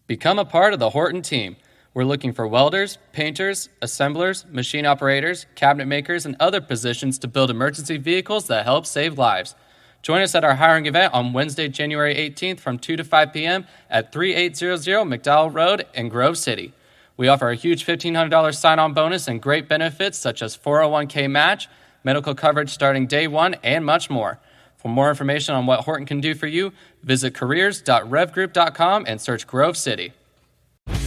Become a part of the Horton team. We're looking for welders, painters, assemblers, machine operators, cabinet makers, and other positions to build emergency vehicles that help save lives. Join us at our hiring event on Wednesday, January 18th from 2 to 5 p.m. at 3800 McDowell Road in Grove City. We offer a huge $1,500 sign-on bonus and great benefits such as 401k match, medical coverage starting day one, and much more. For more information on what Horton can do for you, visit careers.revgroup.com and search Grove City.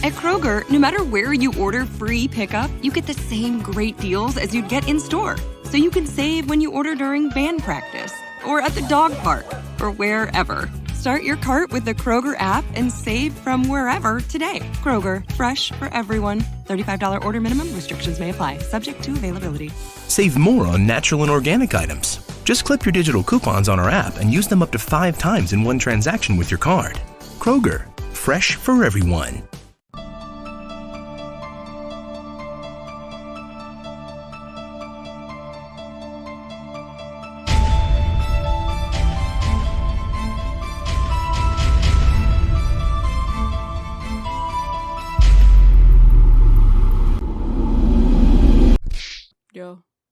At Kroger, no matter where you order free pickup, you get the same great deals as you'd get in-store. So you can save when you order during band practice, or at the dog park, or wherever. Start your cart with the Kroger app and save from wherever today. Kroger, fresh for everyone. $35 order minimum. Restrictions may apply. Subject to availability. Save more on natural and organic items. Just clip your digital coupons on our app and use them up to 5 times in one transaction with your card. Kroger, fresh for everyone.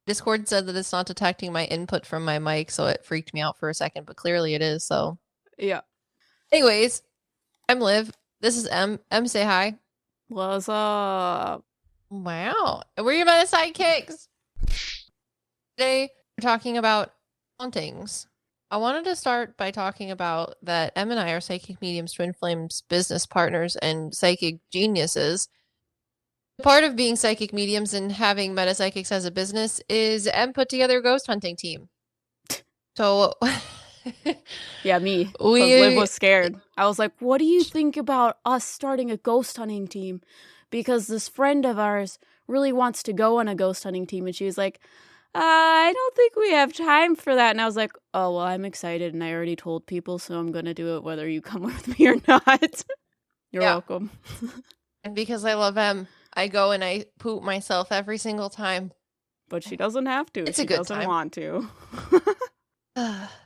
Discord said that it's not detecting my input from my mic, so it freaked me out for a second, but clearly it is, so. Yeah. Anyways, I'm Liv. This is M. M, say hi. What's up? Wow. And we're your meta sidekicks. Today, we're talking about hauntings. I wanted to start by talking about that M and I are psychic mediums, twin flames, business partners, and psychic geniuses. Part of being psychic mediums and having meta psychics as a business is M put together a ghost hunting team. So, yeah, me. Liv was scared. I was like, what do you think about us starting a ghost hunting team? Because this friend of ours really wants to go on a ghost hunting team. And she was like, I don't think we have time for that. And I was like, oh, well, I'm excited. And I already told people, so I'm going to do it whether you come with me or not. You're welcome. And because I love M, I go and I poop myself every single time. But she doesn't have to. It's a good time. She doesn't want to.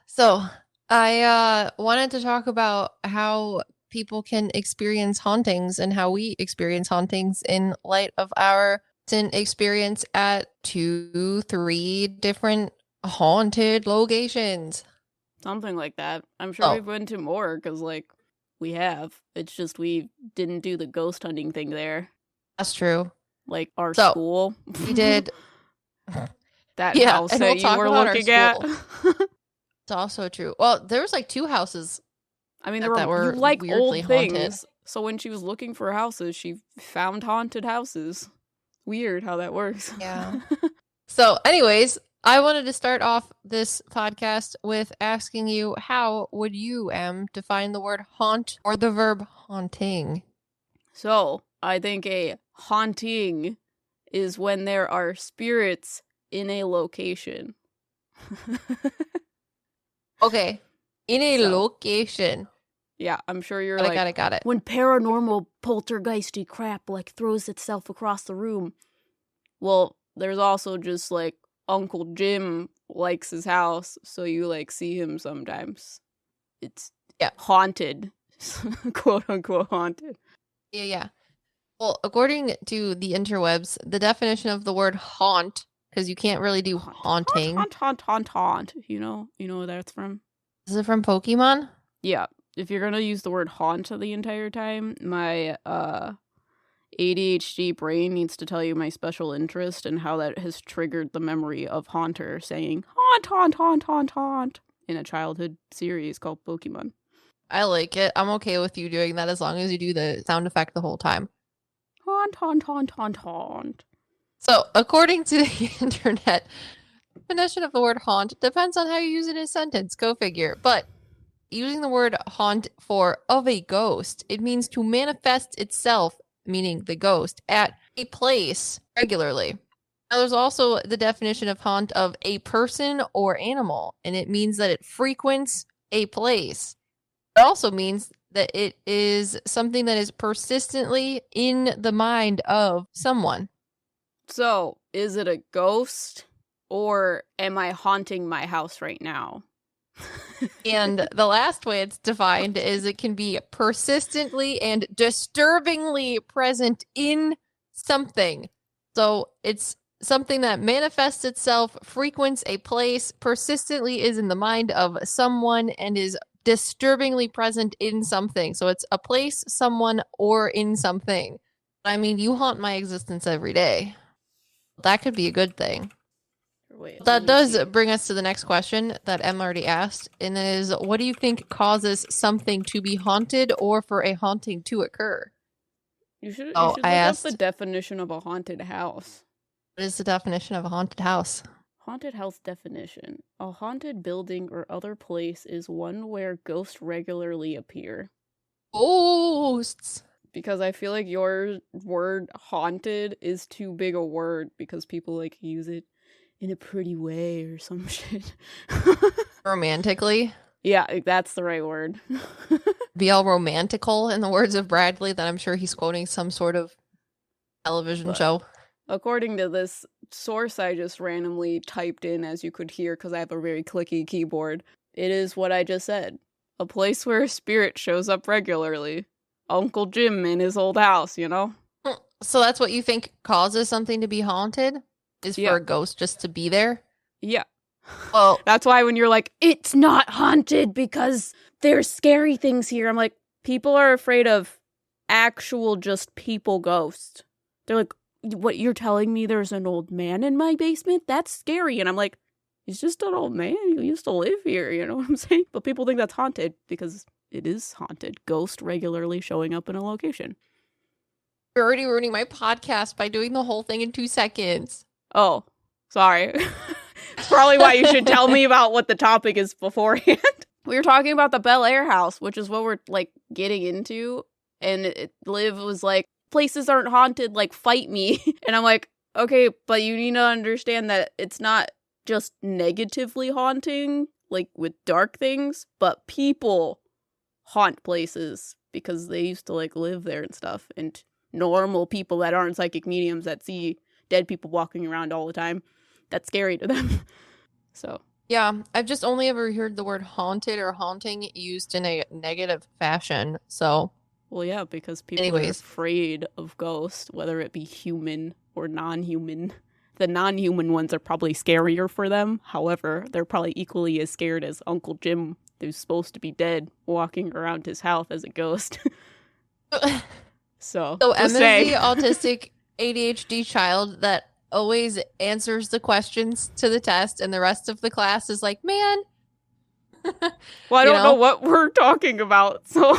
So, I wanted to talk about how people can experience hauntings and how we experience hauntings in light of our recent experience at 2-3 different haunted locations. Something like that. I'm sure we've been to more because, like, we have. It's just we didn't do the ghost hunting thing there. That's true. Like our school. We did. That house that you were looking at. It's also true. Well, there was like 2 houses. I mean, there were like old things. So when she was looking for houses, she found haunted houses. Weird how that works. Yeah. So anyways, I wanted to start off this podcast with asking you, how would you, M, define the word haunt or the verb haunting? So I think a haunting is when there are spirits in a location. Okay. In a location. Yeah, I'm sure you're Got it. When paranormal poltergeisty crap like throws itself across the room. Well, there's also just like Uncle Jim likes his house, so you like see him sometimes. It's haunted. Quote unquote haunted. Yeah. Well, according to the interwebs, the definition of the word haunt, because you can't really do haunting. Haunt. You know where that's from? Is it from Pokemon? Yeah. If you're going to use the word haunt the entire time, my ADHD brain needs to tell you my special interest and how that has triggered the memory of Haunter saying haunt in a childhood series called Pokemon. I like it. I'm okay with you doing that as long as you do the sound effect the whole time. Haunt. So, according to the internet, the definition of the word haunt depends on how you use it in a sentence. Go figure. But using the word haunt for of a ghost, it means to manifest itself, meaning the ghost, at a place regularly. Now, there's also the definition of haunt of a person or animal, and it means that it frequents a place. It also means that it is something that is persistently in the mind of someone. So, is it a ghost, or am I haunting my house right now? And the last way it's defined is it can be persistently and disturbingly present in something. So it's something that manifests itself, frequents a place, persistently is in the mind of someone, and is disturbingly present in something. So it's a place, someone, or in something. I mean, you haunt my existence every day. That could be a good thing. Wait, That does bring us to the next question that Em already asked, and that is, what do you think causes something to be haunted or for a haunting to occur? You should look up the definition of a haunted house. What is the definition of a haunted house? Haunted house definition. A haunted building or other place is one where ghosts regularly appear. Ghosts! Because I feel like your word haunted is too big a word because people like use it in a pretty way or some shit. Romantically? Yeah, that's the right word. Be all romantical in the words of Bradley, then I'm sure he's quoting some sort of television show. According to this source I just randomly typed in, as you could hear because I have a very clicky keyboard, it is what I just said. A place where a spirit shows up regularly. Uncle Jim in his old house, you know? So that's what you think causes something to be haunted? Is for a ghost just to be there? Yeah. Well, that's why when you're like, it's not haunted because there's scary things here, I'm like, people are afraid of actual just people ghosts. They're like, what, you're telling me there's an old man in my basement? That's scary. And I'm like, he's just an old man. He used to live here, you know what I'm saying? But people think that's haunted because it is haunted. Ghost regularly showing up in a location. You're already ruining my podcast by doing the whole thing in 2 seconds. Oh, sorry. It's probably why you should tell me about what the topic is beforehand. We were talking about the Bellaire House, which is what we're, like, getting into. And Liv was like, places aren't haunted, like, fight me. And I'm like, okay, but you need to understand that it's not just negatively haunting, like, with dark things, but people haunt places because they used to, like, live there and stuff. And normal people that aren't psychic mediums that see dead people walking around all the time, that's scary to them. So yeah, I've just only ever heard the word haunted or haunting used in a negative fashion. So well, yeah, because people are afraid of ghosts, whether it be human or non-human. The non-human ones are probably scarier for them. However, they're probably equally as scared as Uncle Jim, who's supposed to be dead, walking around his house as a ghost. So Emma's the autistic ADHD child that always answers the questions to the test, and the rest of the class is like, man. Well, I don't know what we're talking about. So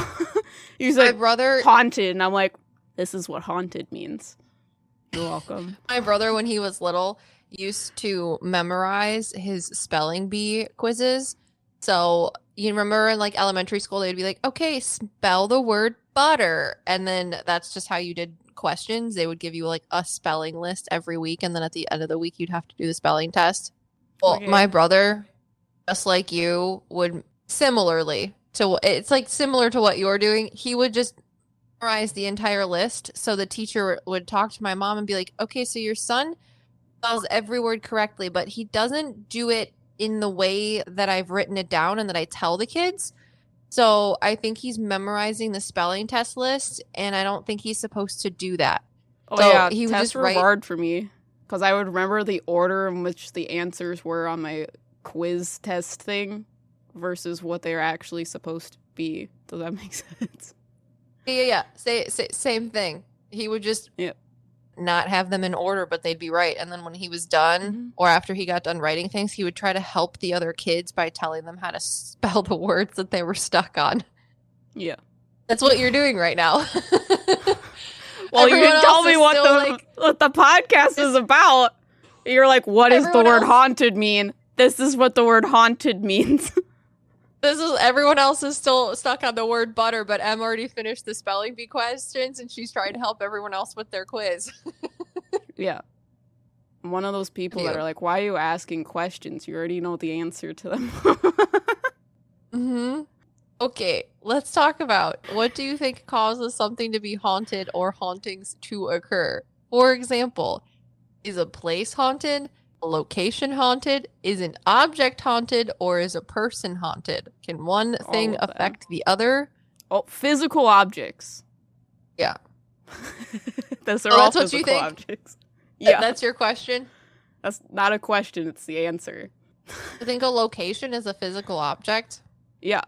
you said haunted, and I'm like, this is what haunted means. You're welcome. My brother, when he was little, used to memorize his spelling bee quizzes. So you remember in like elementary school, they'd be like, okay, spell the word butter. And then that's just how you did questions. They would give you like a spelling list every week. And then at the end of the week, you'd have to do the spelling test. Well, my brother, just like you, would similarly to, it's like similar to what you're doing. He would just memorize the entire list. So the teacher would talk to my mom and be like, okay, so your son spells every word correctly, but he doesn't do it in the way that I've written it down and that I tell the kids. So I think he's memorizing the spelling test list, and I don't think he's supposed to do that. Oh, so yeah, he tests were hard for me because I would remember the order in which the answers were on my quiz test thing versus what they're actually supposed to be. Does that make sense? Yeah. Same thing. He would just not have them in order, but they'd be right. And then when he was done, or after he got done writing things, he would try to help the other kids by telling them how to spell the words that they were stuck on. Yeah. That's what you're doing right now. Well, you didn't tell me what the podcast is about. You're like, what does the word haunted mean? This is what the word haunted means. Everyone else is still stuck on the word butter, but Em already finished the spelling bee questions, and she's trying to help everyone else with their quiz. Yeah. I'm one of those people that are like, why are you asking questions? You already know the answer to them. Okay, let's talk about what do you think causes something to be haunted or hauntings to occur? For example, is a place haunted? a location haunted? Is an object haunted? Or is a person haunted? Can one thing affect the other? Oh, physical objects. Yeah. Those are all that's what physical you think? objects. Yeah. That's your question? That's not a question, it's the answer. You think a location is a physical object? Yeah.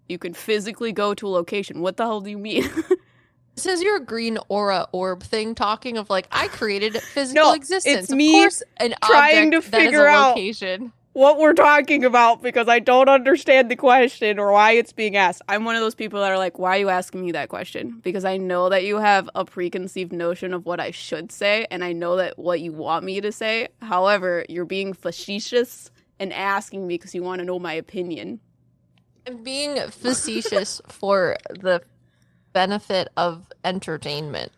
You can physically go to a location. What the hell do you mean? This is your green aura orb thing talking of like, I created physical existence. It's me of course, an trying object to figure that is a out location. what we're talking about because I don't understand the question or why it's being asked. I'm one of those people that are like, why are you asking me that question? Because I know that you have a preconceived notion of what I should say, and I know that what you want me to say. However, you're being facetious and asking me because you want to know my opinion. I'm being facetious for the benefit of entertainment.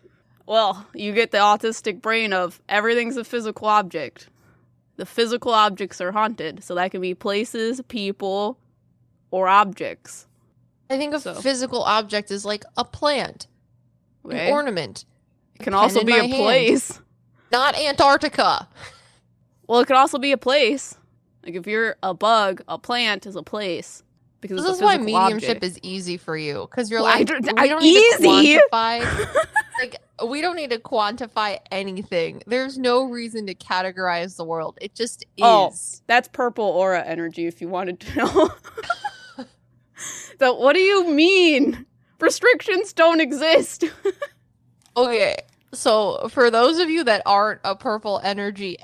Well, you get the autistic brain of everything's a physical object. The physical objects are haunted, so that can be places, people, or objects. I think a physical object is like a plant, Okay. an ornament. It can also be a place. Not Antarctica. Well, it could also be a place. Like if you're a bug, a plant is a place. Because This it's is a why physical mediumship object. is easy for you. Because you're Well, like, I we don't easy. need to quantify. Like, we don't need to quantify anything. There's no reason to categorize the world. It just is. Oh, that's purple aura energy if you wanted to know. So what do you mean? Restrictions don't exist. Okay. So for those of you that aren't a purple energy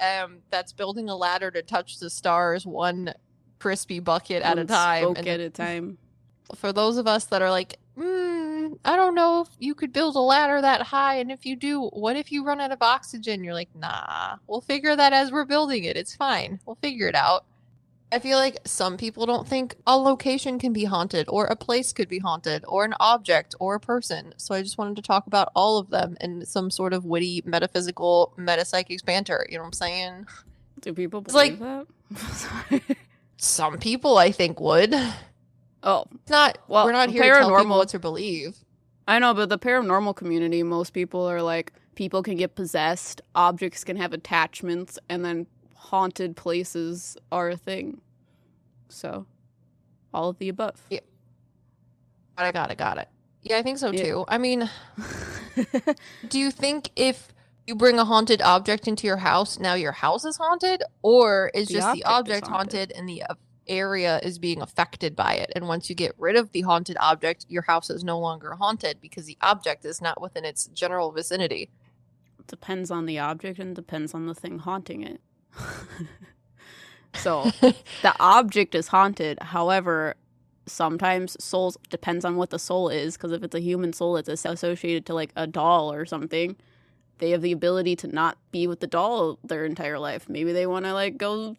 that's building a ladder to touch the stars one crispy bucket at a time. Spoke at a time. For those of us that are like, I don't know if you could build a ladder that high, and if you do, what if you run out of oxygen? You're like, nah, we'll figure that as we're building it. It's fine. We'll figure it out. I feel like some people don't think a location can be haunted, or a place could be haunted, or an object, or a person. So I just wanted to talk about all of them in some sort of witty, metaphysical, metapsychic banter. You know what I'm saying? Do people It's like- believe that? Some people, I think, would. Oh, It's not. Well, we're not here to tell people paranormal- what to believe. I know, but the paranormal community, most people are like, people can get possessed, objects can have attachments, and then haunted places are a thing. So, all of the above. Yeah. Got it. Yeah, I think so Yeah. too. I mean, do you think if you bring a haunted object into your house, now your house is haunted? Or is The just the object object is haunted and the area is being affected by it? And once you get rid of the haunted object, your house is no longer haunted because the object is not within its general vicinity. Depends on the object and depends on the thing haunting it. So, the object is haunted. However, sometimes souls, depends on what the soul is, because if it's a human soul, it's associated to like a doll or something. They have the ability to not be with the doll their entire life. Maybe they want to like go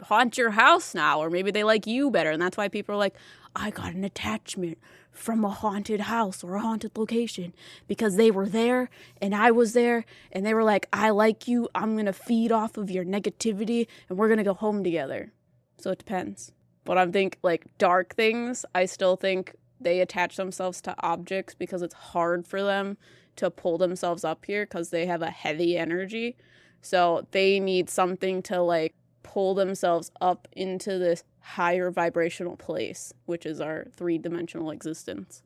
haunt your house now, or maybe they like you better, and that's why people are like, I got an attachment from a haunted house or a haunted location because they were there and I was there and they were like, I like you, I'm gonna feed off of your negativity and we're gonna go home together. So it depends. But I think like dark things, I still think they attach themselves to objects because it's hard for them to pull themselves up here because they have a heavy energy. So they need something to like pull themselves up into this higher vibrational place, which is our 3-dimensional existence.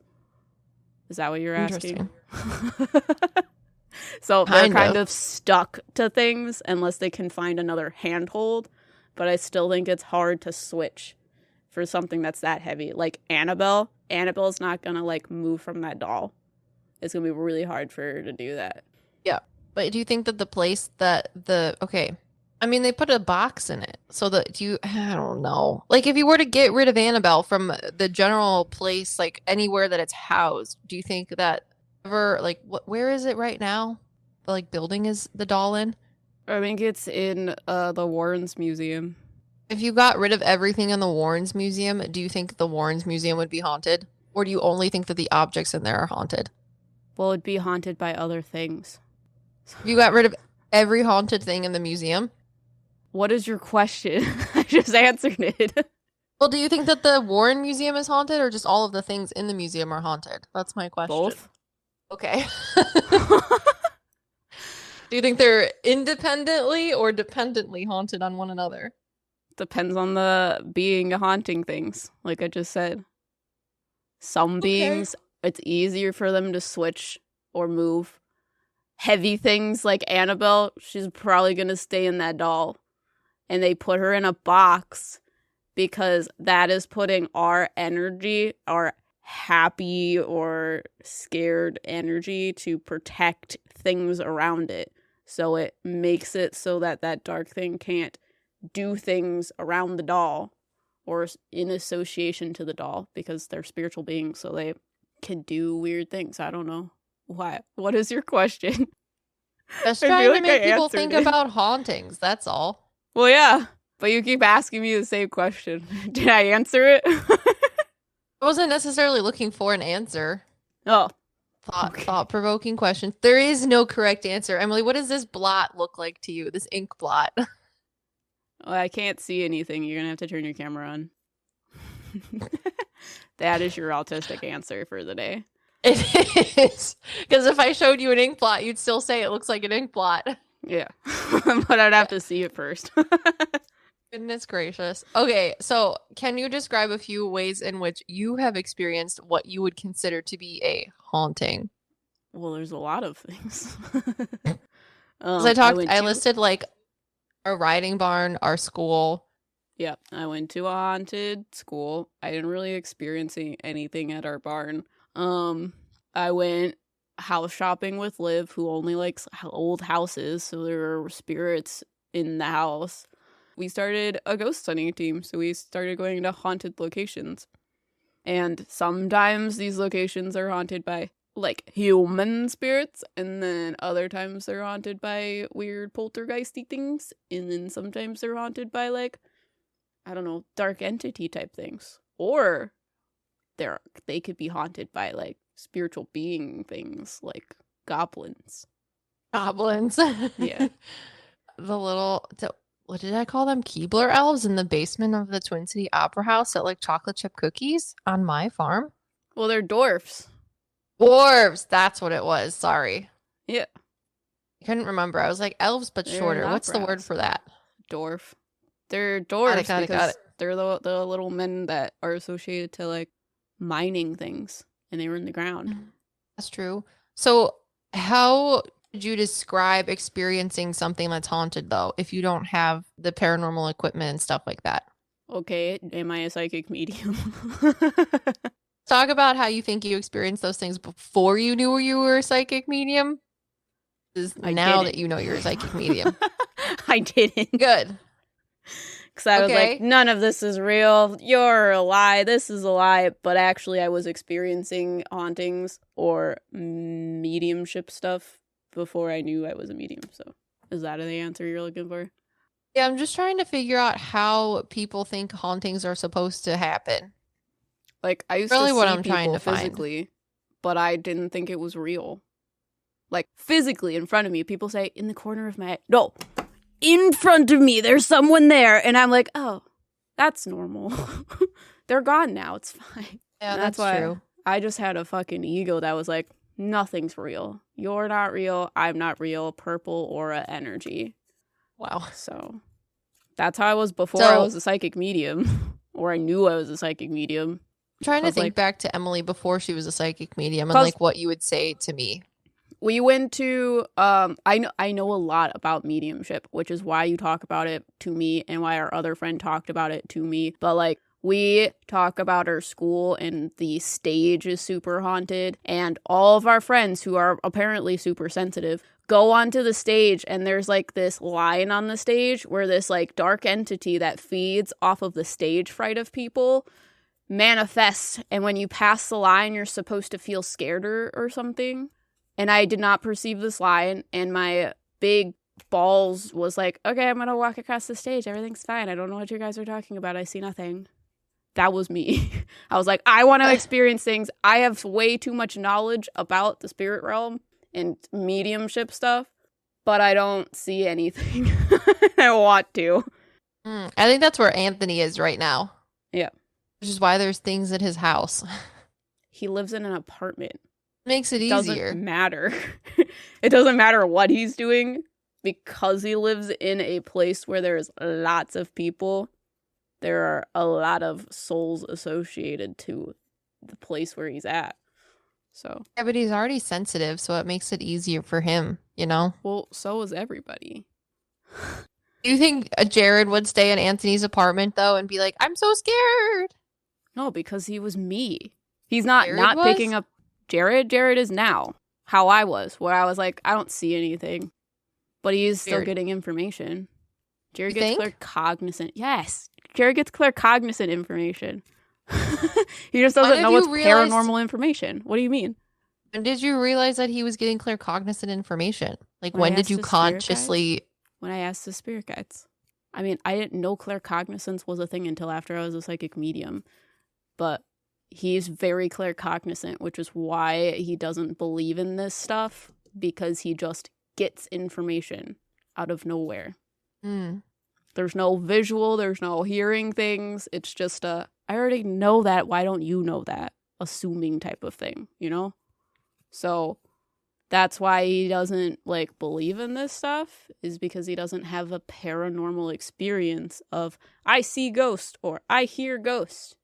Is that what you're asking? So they're kind of stuck to things unless they can find another handhold. But I still think it's hard to switch for something that's that heavy. Like Annabelle. Annabelle's not going to like move from that doll. It's going to be really hard for her to do that. Yeah. But do you think that the place that okay. I mean, they put a box in it. So I don't know. Like, if you were to get rid of Annabelle from the general place, like, anywhere that it's housed, do you think that ever, like, where is it right now? The, like, building is the doll in? I think it's in the Warrens Museum. If you got rid of everything in the Warrens Museum, do you think the Warrens Museum would be haunted? Or do you only think that the objects in there are haunted? Well, it'd be haunted by other things. If you got rid of every haunted thing in the museum? What is your question? I just answered it. Well, do you think that the Warren Museum is haunted or just all of the things in the museum are haunted? That's my question. Both. Okay. Do you think they're independently or dependently haunted on one another? Depends on the being haunting things, like I just said. Some beings, it's easier for them to switch or move. Heavy things like Annabelle, she's probably going to stay in that doll. And they put her in a box because that is putting our energy, our happy or scared energy, to protect things around it. So it makes it so that that dark thing can't do things around the doll or in association to the doll, because they're spiritual beings, so they can do weird things. I don't know. Why? What is your question? Just trying to make people think about hauntings, that's all. Well, yeah, but you keep asking me the same question. Did I answer it? I wasn't necessarily looking for an answer. Oh. Thought-provoking question. There is no correct answer. Emily, what does this blot look like to you? This ink blot? Well, I can't see anything. You're going to have to turn your camera on. That is your autistic answer for the day. It is. Because if I showed you an ink blot, you'd still say it looks like an ink blot. Yeah. But I'd have to see it first. Goodness gracious. Okay, so can you describe a few ways in which you have experienced what you would consider to be a haunting? Well, there's a lot of things. I listed like our riding barn, our school. Yeah, I went to a haunted school. I didn't really experience anything at our barn. I went house shopping with Liv, who only likes old houses, so there were spirits in the house. We started a ghost hunting team, so we started going to haunted locations. And sometimes these locations are haunted by, like, human spirits, and then other times they're haunted by weird poltergeisty things, and then sometimes they're haunted by, like, I don't know, dark entity type things. Or they could be haunted by, like, spiritual being things, like goblins. Goblins? Yeah. What did I call them? Keebler elves in the basement of the Twin City Opera House that like chocolate chip cookies on my farm? Well, they're dwarfs. Dwarves! That's what it was. Sorry. Yeah. I couldn't remember. I was like, elves, but shorter. What's the word for that? Dwarf. They're dwarves because they're the little men that are associated to, like, mining things, and they were in the ground. That's true. So how would you describe experiencing something that's haunted, though, if you don't have the paranormal equipment and stuff like that? Okay, am I a psychic medium? Talk about how you think you experienced those things before you knew you were a psychic medium. Now that you know you're a psychic medium. I didn't. Good. Because I was like, none of this is real. You're a lie. This is a lie. But actually, I was experiencing hauntings or mediumship stuff before I knew I was a medium. So is that the answer you're looking for? Yeah, I'm just trying to figure out how people think hauntings are supposed to happen. Like, I used really to what see I'm people trying to physically, find. But I didn't think it was real. Like, physically in front of me, people say, in the corner of my eye. No, in front of me, there's someone there. And I'm like, oh, that's normal. They're gone now. It's fine. Yeah, and that's why true. I just had a fucking ego that was like, nothing's real. You're not real. I'm not real. Purple aura energy. Wow. So that's how I was before I was a psychic medium. Or I knew I was a psychic medium. I'm trying to think back to Emily before she was a psychic medium and like what you would say to me. We went to I know a lot about mediumship, which is why you talk about it to me and why our other friend talked about it to me. But like, we talk about our school and the stage is super haunted, and all of our friends who are apparently super sensitive go onto the stage, and there's like this line on the stage where this like dark entity that feeds off of the stage fright of people manifests, and when you pass the line you're supposed to feel scared or something. And I did not perceive this line, and my big balls was like, okay, I'm gonna walk across the stage, everything's fine, I don't know what you guys are talking about, I see nothing. That was me. I was like, I want to experience things. I have way too much knowledge about the spirit realm and mediumship stuff, but I don't see anything. I want to. I think that's where Anthony is right now. Yeah. Which is why there's things at his house. He lives in an apartment. Makes it easier. Doesn't matter. It doesn't matter what he's doing because he lives in a place where there's lots of people. There are a lot of souls associated to the place where he's at. So Yeah, but he's already sensitive, so it makes it easier for him, you know? well, so is everybody. Do you think Jared would stay in Anthony's apartment, though, and be like, I'm so scared? No, because he was me. He's not Jared was? picking up Jared. Jared is now how I was, where I was like, I don't see anything. But he's still Weird. getting information. Jared You gets think? claircognizant. Yes. Jared gets claircognizant information. He just When doesn't did know you it's realize- paranormal information. What do you mean? When did you realize that he was getting claircognizant information? Like, When I when did asked you the spirit consciously... When I asked the spirit guides. I mean, I didn't know claircognizance was a thing until after I was a psychic medium. But he's very claircognizant, which is why he doesn't believe in this stuff, because he just gets information out of nowhere. Hmm. There's no visual, there's no hearing things. It's just I already know that, why don't you know that? Assuming type of thing, you know? So that's why he doesn't like believe in this stuff, is because he doesn't have a paranormal experience of I see ghost or I hear ghost.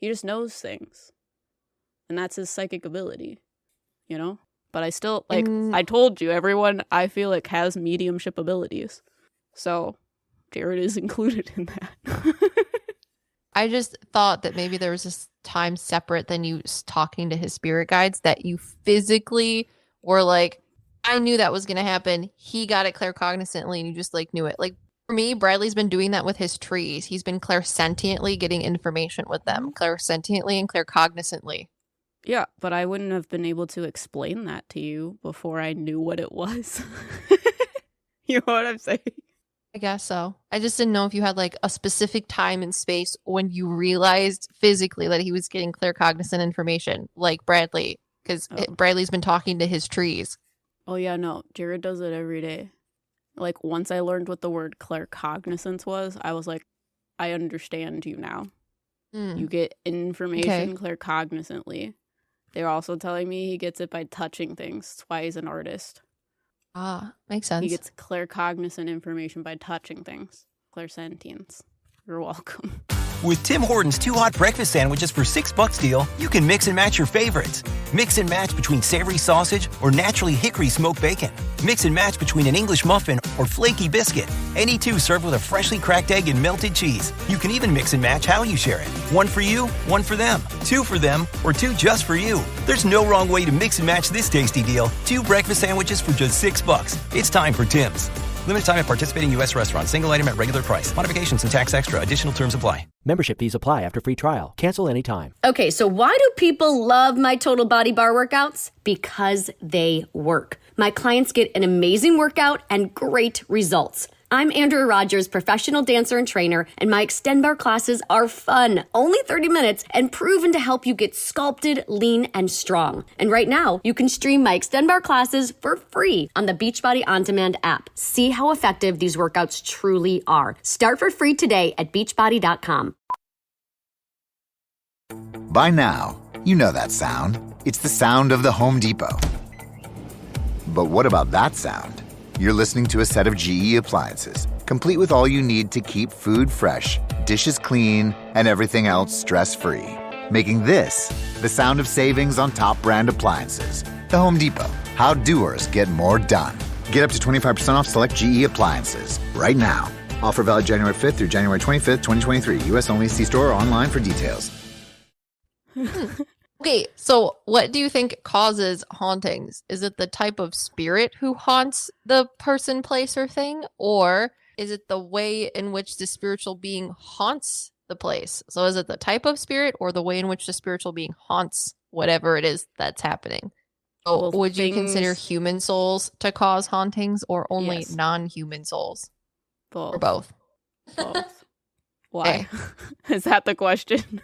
He just knows things. And that's his psychic ability, you know? But I still, like, I told you, everyone I feel like has mediumship abilities. So Jared is included in that. I just thought that maybe there was this time separate than you talking to his spirit guides that you physically were like, I knew that was going to happen. He got it claircognizantly and you just like knew it. Like for me, Bradley's been doing that with his trees. He's been clairsentiently getting information with them, clairsentiently and claircognizantly. Yeah, but I wouldn't have been able to explain that to you before I knew what it was. You know what I'm saying? I guess so. I just didn't know if you had like a specific time and space when you realized physically that he was getting claircognizant information, like Bradley, because Bradley's been talking to his trees. Oh yeah, no, Jared does it every day. Like once I learned what the word claircognizance was, I was like, I understand you now. You get information claircognizantly. They're also telling me he gets it by touching things. That's why he's an artist. Ah, makes sense. He gets claircognizant information by touching things. Clairsentience. You're welcome. With Tim Hortons 2 Hot Breakfast Sandwiches for $6 deal, you can mix and match your favorites. Mix and match between savory sausage or naturally hickory smoked bacon. Mix and match between an English muffin or flaky biscuit. Any two served with a freshly cracked egg and melted cheese. You can even mix and match how you share it. One for you, one for them. Two for them, or two just for you. There's no wrong way to mix and match this tasty deal. 2 breakfast sandwiches for just $6. It's time for Tim's. Limited time at participating U.S. restaurants. Single item at regular price. Modifications and tax extra. Additional terms apply. Membership fees apply after free trial. Cancel anytime. Okay, so why do people love my Total Body Bar workouts? Because they work. My clients get an amazing workout and great results. I'm Andrea Rogers, professional dancer and trainer, and my Extend Bar classes are fun, only 30 minutes, and proven to help you get sculpted, lean, and strong. And right now, you can stream my Extend Bar classes for free on the Beachbody On Demand app. See how effective these workouts truly are. Start for free today at beachbody.com. By now, you know that sound. It's the sound of the Home Depot. But what about that sound? You're listening to a set of GE appliances, complete with all you need to keep food fresh, dishes clean, and everything else stress-free. Making this the sound of savings on top brand appliances. The Home Depot. How doers get more done. Get up to 25% off select GE appliances right now. Offer valid January 5th through January 25th, 2023. U.S. only. See store or online for details. Okay, so what do you think causes hauntings? Is it the type of spirit who haunts the person, place, or thing? Or is it the way in which the spiritual being haunts the place? So is it the type of spirit or the way in which the spiritual being haunts whatever it is that's happening? So Well, would you consider human souls to cause hauntings or only Yes. non-human souls? Both. Or both? Both. Why? Is that the question?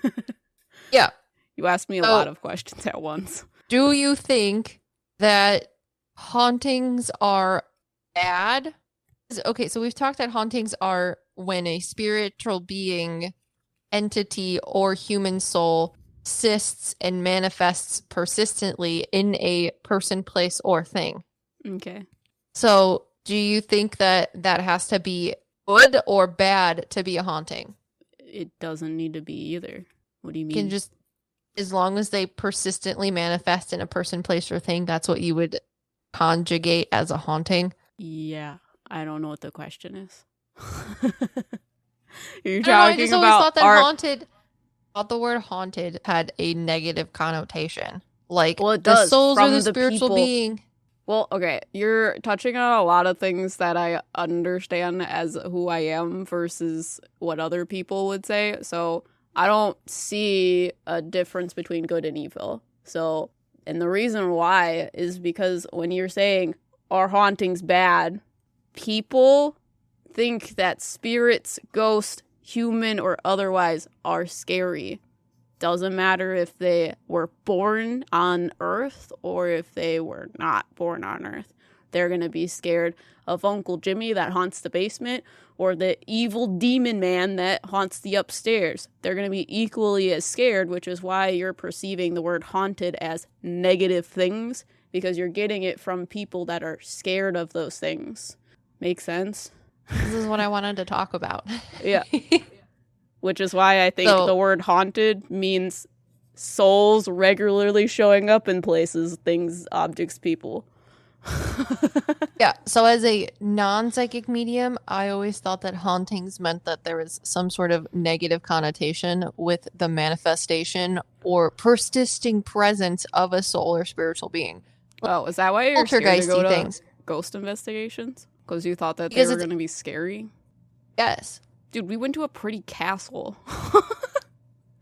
Yeah. You asked me a lot of questions at once. Do you think that hauntings are bad? Okay, so we've talked that hauntings are when a spiritual being, entity, or human soul persists and manifests persistently in a person, place, or thing. Okay. So do you think that that has to be good or bad to be a haunting? It doesn't need to be either. What do you mean? Can just, as long as they persistently manifest in a person, place, or thing, that's what you would conjugate as a haunting? Yeah. I don't know what the question is. You're I talking just about always thought that art. thought the word haunted had a negative connotation. Like, Well, it the does, souls or from the the spiritual people. being. Well, okay, you're touching on a lot of things that I understand as who I am versus what other people would say. So I don't see a difference between good and evil. So, and the reason why is because when you're saying, are hauntings bad, people think that spirits, ghosts, human or otherwise, are scary. Doesn't matter if they were born on Earth or if they were not born on Earth. They're going to be scared of Uncle Jimmy that haunts the basement or the evil demon man that haunts the upstairs. They're going to be equally as scared, which is why you're perceiving the word haunted as negative things, because you're getting it from people that are scared of those things. Make sense? This is what I wanted to talk about. Yeah. Which is why I think the word haunted means souls regularly showing up in places, things, objects, people. Yeah, so as a non-psychic medium, I always thought that hauntings meant that there was some sort of negative connotation with the manifestation or persisting presence of a soul or spiritual being. Oh, is that why you're scared to go to things. Ghost investigations? Because you thought that they were going to be scary? Yes. Dude, we went to a pretty castle.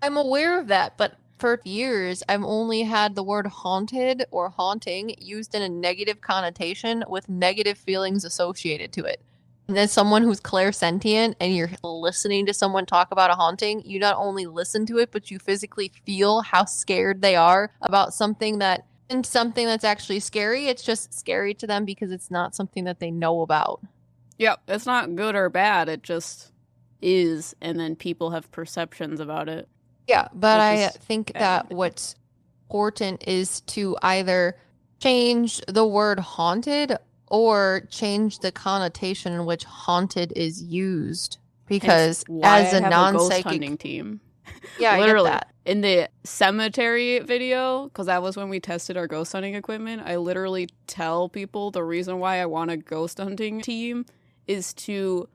I'm aware of that, but for years, I've only had the word haunted or haunting used in a negative connotation with negative feelings associated to it. And as someone who's clairsentient and you're listening to someone talk about a haunting, you not only listen to it, but you physically feel how scared they are about something that's actually scary. It's just scary to them because it's not something that they know about. Yep, it's not good or bad. It just is, and then people have perceptions about it. Yeah, but I think that what's important is to either change the word haunted or change the connotation in which haunted is used. Because as a non-psychic ghost hunting team, yeah, literally I get that. In the cemetery video, because that was when we tested our ghost hunting equipment, I literally tell people the reason why I want a ghost hunting team is to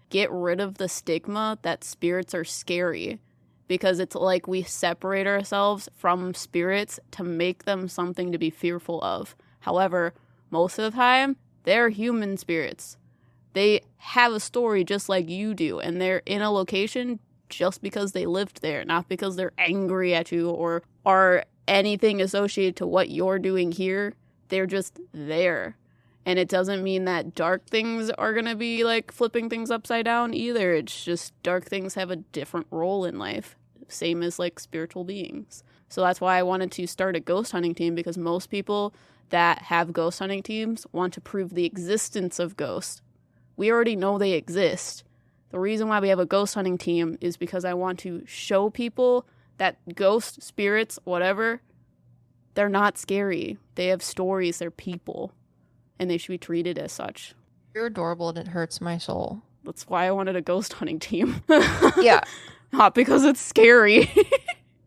get rid of the stigma that spirits are scary, because it's like we separate ourselves from spirits to make them something to be fearful of. However, most of the time, they're human spirits. They have a story just like you do, and they're in a location just because they lived there, not because they're angry at you or are anything associated to what you're doing here. They're just there. And it doesn't mean that dark things are going to be like flipping things upside down either. It's just dark things have a different role in life, same as like spiritual beings. So that's why I wanted to start a ghost hunting team, because most people that have ghost hunting teams want to prove the existence of ghosts. We already know they exist. The reason why we have a ghost hunting team is because I want to show people that ghosts, spirits, whatever, they're not scary. They have stories, they're people. And they should be treated as such. You're adorable and it hurts my soul. That's why I wanted a ghost hunting team. Yeah. Not because it's scary.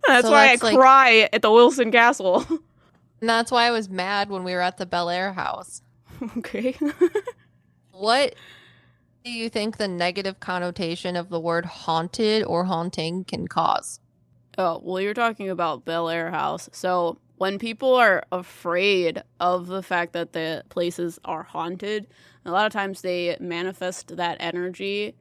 That's why I cry at the Wilson Castle. And that's why I was mad when we were at the Bellaire House. Okay. What do you think the negative connotation of the word haunted or haunting can cause? Oh, well, you're talking about Bellaire House. So when people are afraid of the fact that the places are haunted, a lot of times they manifest that energy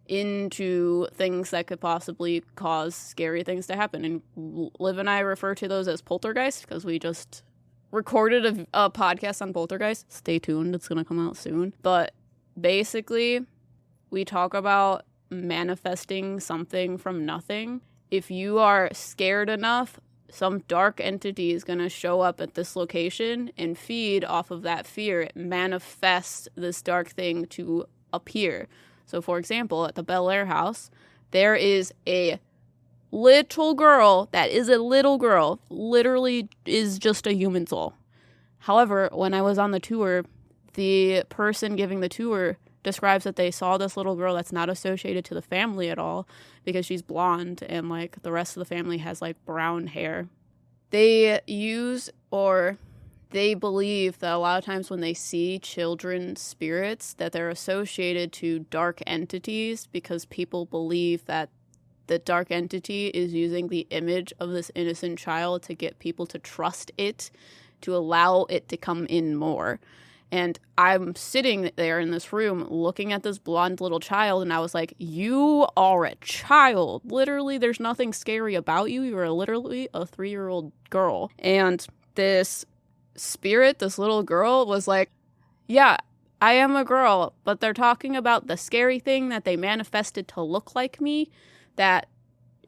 into things that could possibly cause scary things to happen. And Liv and I refer to those as poltergeists because we just recorded a podcast on poltergeist. Stay tuned. It's going to come out soon. But basically, we talk about manifesting something from nothing. If you are scared enough, some dark entity is going to show up at this location and feed off of that fear. It manifests this dark thing to appear. So, for example, at the Bellaire House, there is a little girl that is a little girl literally is just a human soul. However, when I was on the tour, the person giving the tour describes that they saw this little girl that's not associated to the family at all because she's blonde and like the rest of the family has like brown hair. They believe that a lot of times when they see children's spirits that they're associated to dark entities because people believe that the dark entity is using the image of this innocent child to get people to trust it, to allow it to come in more. And I'm sitting there in this room looking at this blonde little child, and I was like, you are a child. Literally, there's nothing scary about you. You are literally a 3-year-old girl. And this spirit, this little girl, was like, yeah, I am a girl, but they're talking about the scary thing that they manifested to look like me that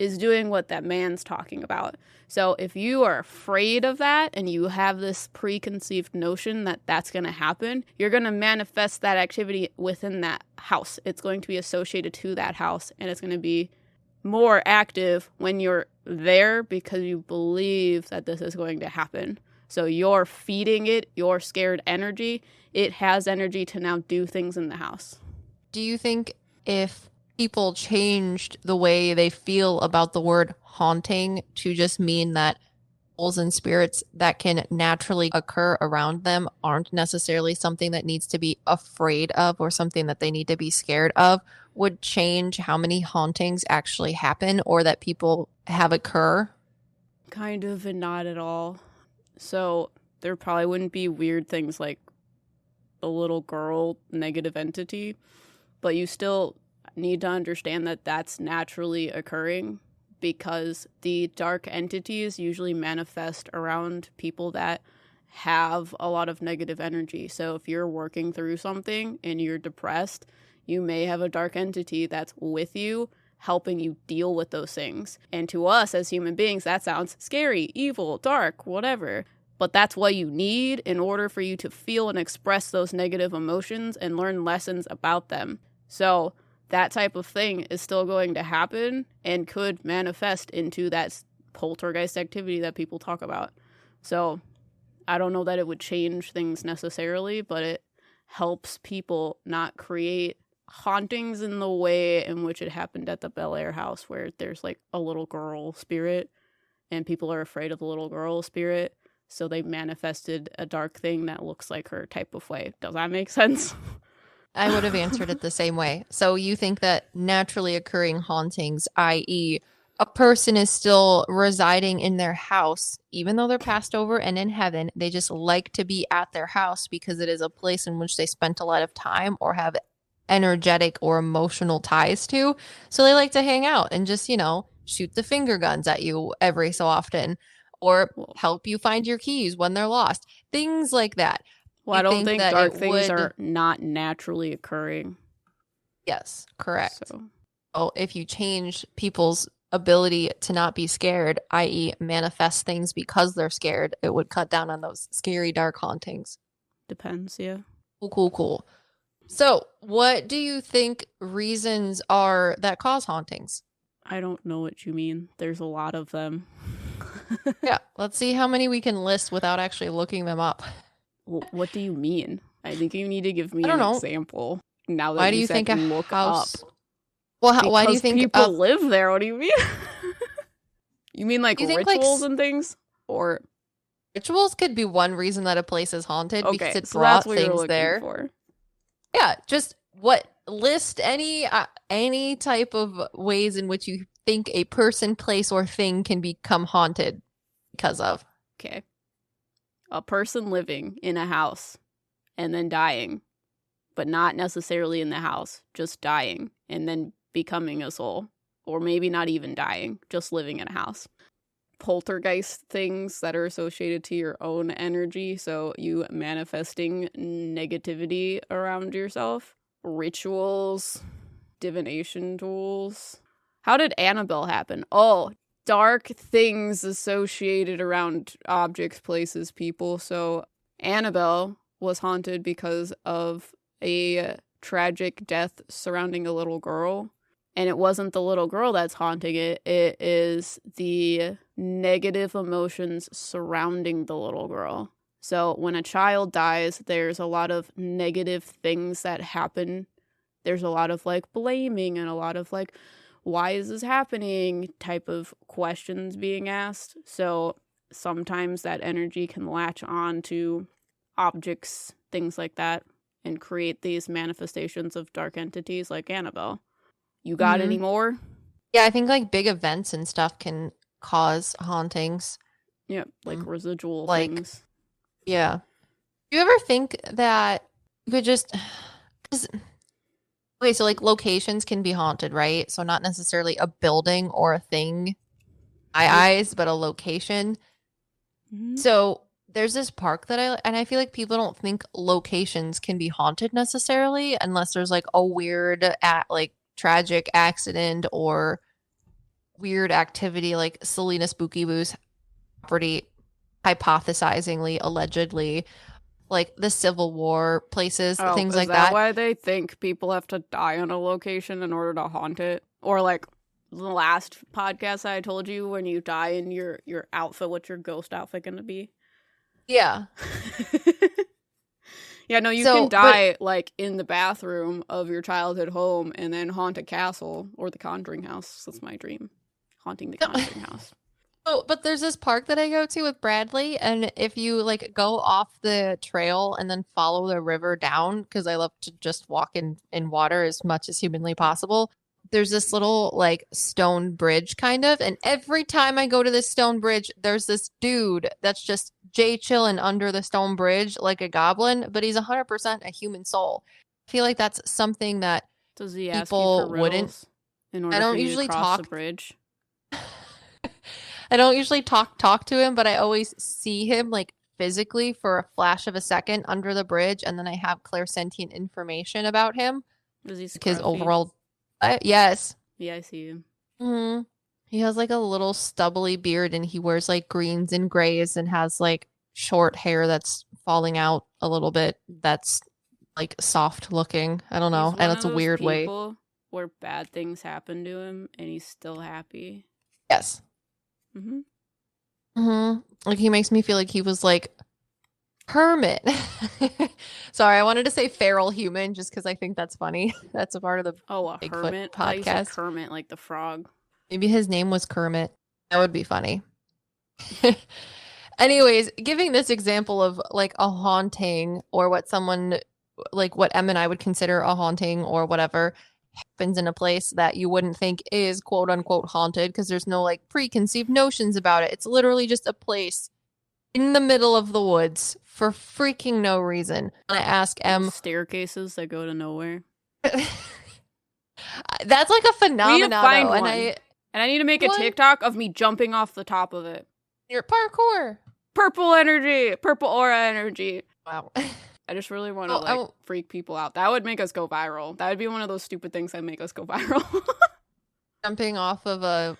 is doing what that man's talking about. So if you are afraid of that and you have this preconceived notion that that's going to happen, you're going to manifest that activity within that house. It's going to be associated to that house, and it's going to be more active when you're there because you believe that this is going to happen. So you're feeding it your scared energy. It has energy to now do things in the house. Do you think if people changed the way they feel about the word haunting to just mean that souls and spirits that can naturally occur around them aren't necessarily something that needs to be afraid of or something that they need to be scared of, would change how many hauntings actually happen or that people have occur? Kind of, and not at all. So there probably wouldn't be weird things like a little girl negative entity, but you still need to understand that that's naturally occurring because the dark entities usually manifest around people that have a lot of negative energy. So if you're working through something and you're depressed, you may have a dark entity that's with you, helping you deal with those things. And to us as human beings, that sounds scary, evil, dark, whatever. But that's what you need in order for you to feel and express those negative emotions and learn lessons about them. So that type of thing is still going to happen and could manifest into that poltergeist activity that people talk about. So I don't know that it would change things necessarily, but it helps people not create hauntings in the way in which it happened at the Bellaire House, where there's like a little girl spirit and people are afraid of the little girl spirit. So they manifested a dark thing that looks like her type of way. Does that make sense? I would have answered it the same way. So you think that naturally occurring hauntings, i.e., a person is still residing in their house, even though they're passed over and in heaven, they just like to be at their house because it is a place in which they spent a lot of time or have energetic or emotional ties to. So they like to hang out and just, shoot the finger guns at you every so often or help you find your keys when they're lost. Things like that. Well, I don't think dark things are not naturally occurring. Yes, correct. So if you change people's ability to not be scared, i.e. manifest things because they're scared, it would cut down on those scary dark hauntings. Depends, yeah. Cool. So what do you think reasons are that cause hauntings? I don't know what you mean. There's a lot of them. Yeah, let's see how many we can list without actually looking them up. What do you mean? I think you need to give me an example. Now that why do you think a look house? Up. Well, why do you think people live there? What do you mean? You mean like rituals and things, or rituals could be one reason that a place is haunted because it so brought that's what things you're there. For. Yeah, just list any type of ways in which you think a person, place, or thing can become haunted because of. Okay. A person living in a house and then dying, but not necessarily in the house, just dying and then becoming a soul, or maybe not even dying, just living in a house. Poltergeist things that are associated to your own energy, so you manifesting negativity around yourself. Rituals, divination tools. How did Annabelle happen? Oh, dark things associated around objects, places, people. So Annabelle was haunted because of a tragic death surrounding a little girl. And it wasn't the little girl that's haunting it. It is the negative emotions surrounding the little girl. So when a child dies, there's a lot of negative things that happen. There's a lot of like blaming and a lot of like, why is this happening type of questions being asked. So sometimes that energy can latch on to objects, things like that, and create these manifestations of dark entities like Annabelle. You got any more? Yeah, I think like big events and stuff can cause hauntings. Yeah, like residual things. Yeah. Do you ever think that you could just... Okay, so like locations can be haunted, right? So not necessarily a building or a thing, my eyes, but a location. Mm-hmm. So there's this park that I feel like people don't think locations can be haunted necessarily unless there's like a weird tragic accident or weird activity like Selena Spooky Boo's property, hypothesizingly, allegedly, like the Civil War places, things like that. Is that why they think people have to die on a location in order to haunt it? Or like the last podcast I told you, when you die in your outfit, what's your ghost outfit going to be? Yeah. Yeah, no, you can die like in the bathroom of your childhood home and then haunt a castle or the Conjuring House. That's my dream. Haunting the Conjuring House. Oh, but there's this park that I go to with Bradley, and if you like go off the trail and then follow the river down, because I love to just walk in water as much as humanly possible, there's this little like stone bridge kind of, and every time I go to this stone bridge, there's this dude that's just chilling under the stone bridge like a goblin, but he's 100% a human soul. I feel like that's something that Does he ask people you for wouldn't. In order I don't for you usually to cross talk the bridge. I don't usually talk to him, but I always see him like physically for a flash of a second under the bridge, and then I have clairsentient information about him. Is he his scruffy? overall? Yes. Yeah, I see him. Mm-hmm. He has like a little stubbly beard, and he wears like greens and grays, and has like short hair that's falling out a little bit. That's like soft looking. I don't know, and it's a weird way. Where bad things happen to him, and he's still happy. Yes. Like he makes me feel like he was like hermit. Sorry, I wanted to say feral human just because I think that's funny. That's a part of the Bigfoot hermit podcast. Kermit, like the frog. Maybe his name was Kermit. That would be funny. Anyways, giving this example of like a haunting, or what someone like what Em and I would consider a haunting or whatever, happens in a place that you wouldn't think is quote unquote haunted because there's no like preconceived notions about it. It's literally just a place in the middle of the woods for freaking no reason. And I ask Em, staircases that go to nowhere. That's like a phenomenon. And I need to make a TikTok of me jumping off the top of it. Your parkour. Purple aura energy. Wow. I just really want to freak people out. That would make us go viral. That would be one of those stupid things that make us go viral. Jumping off of a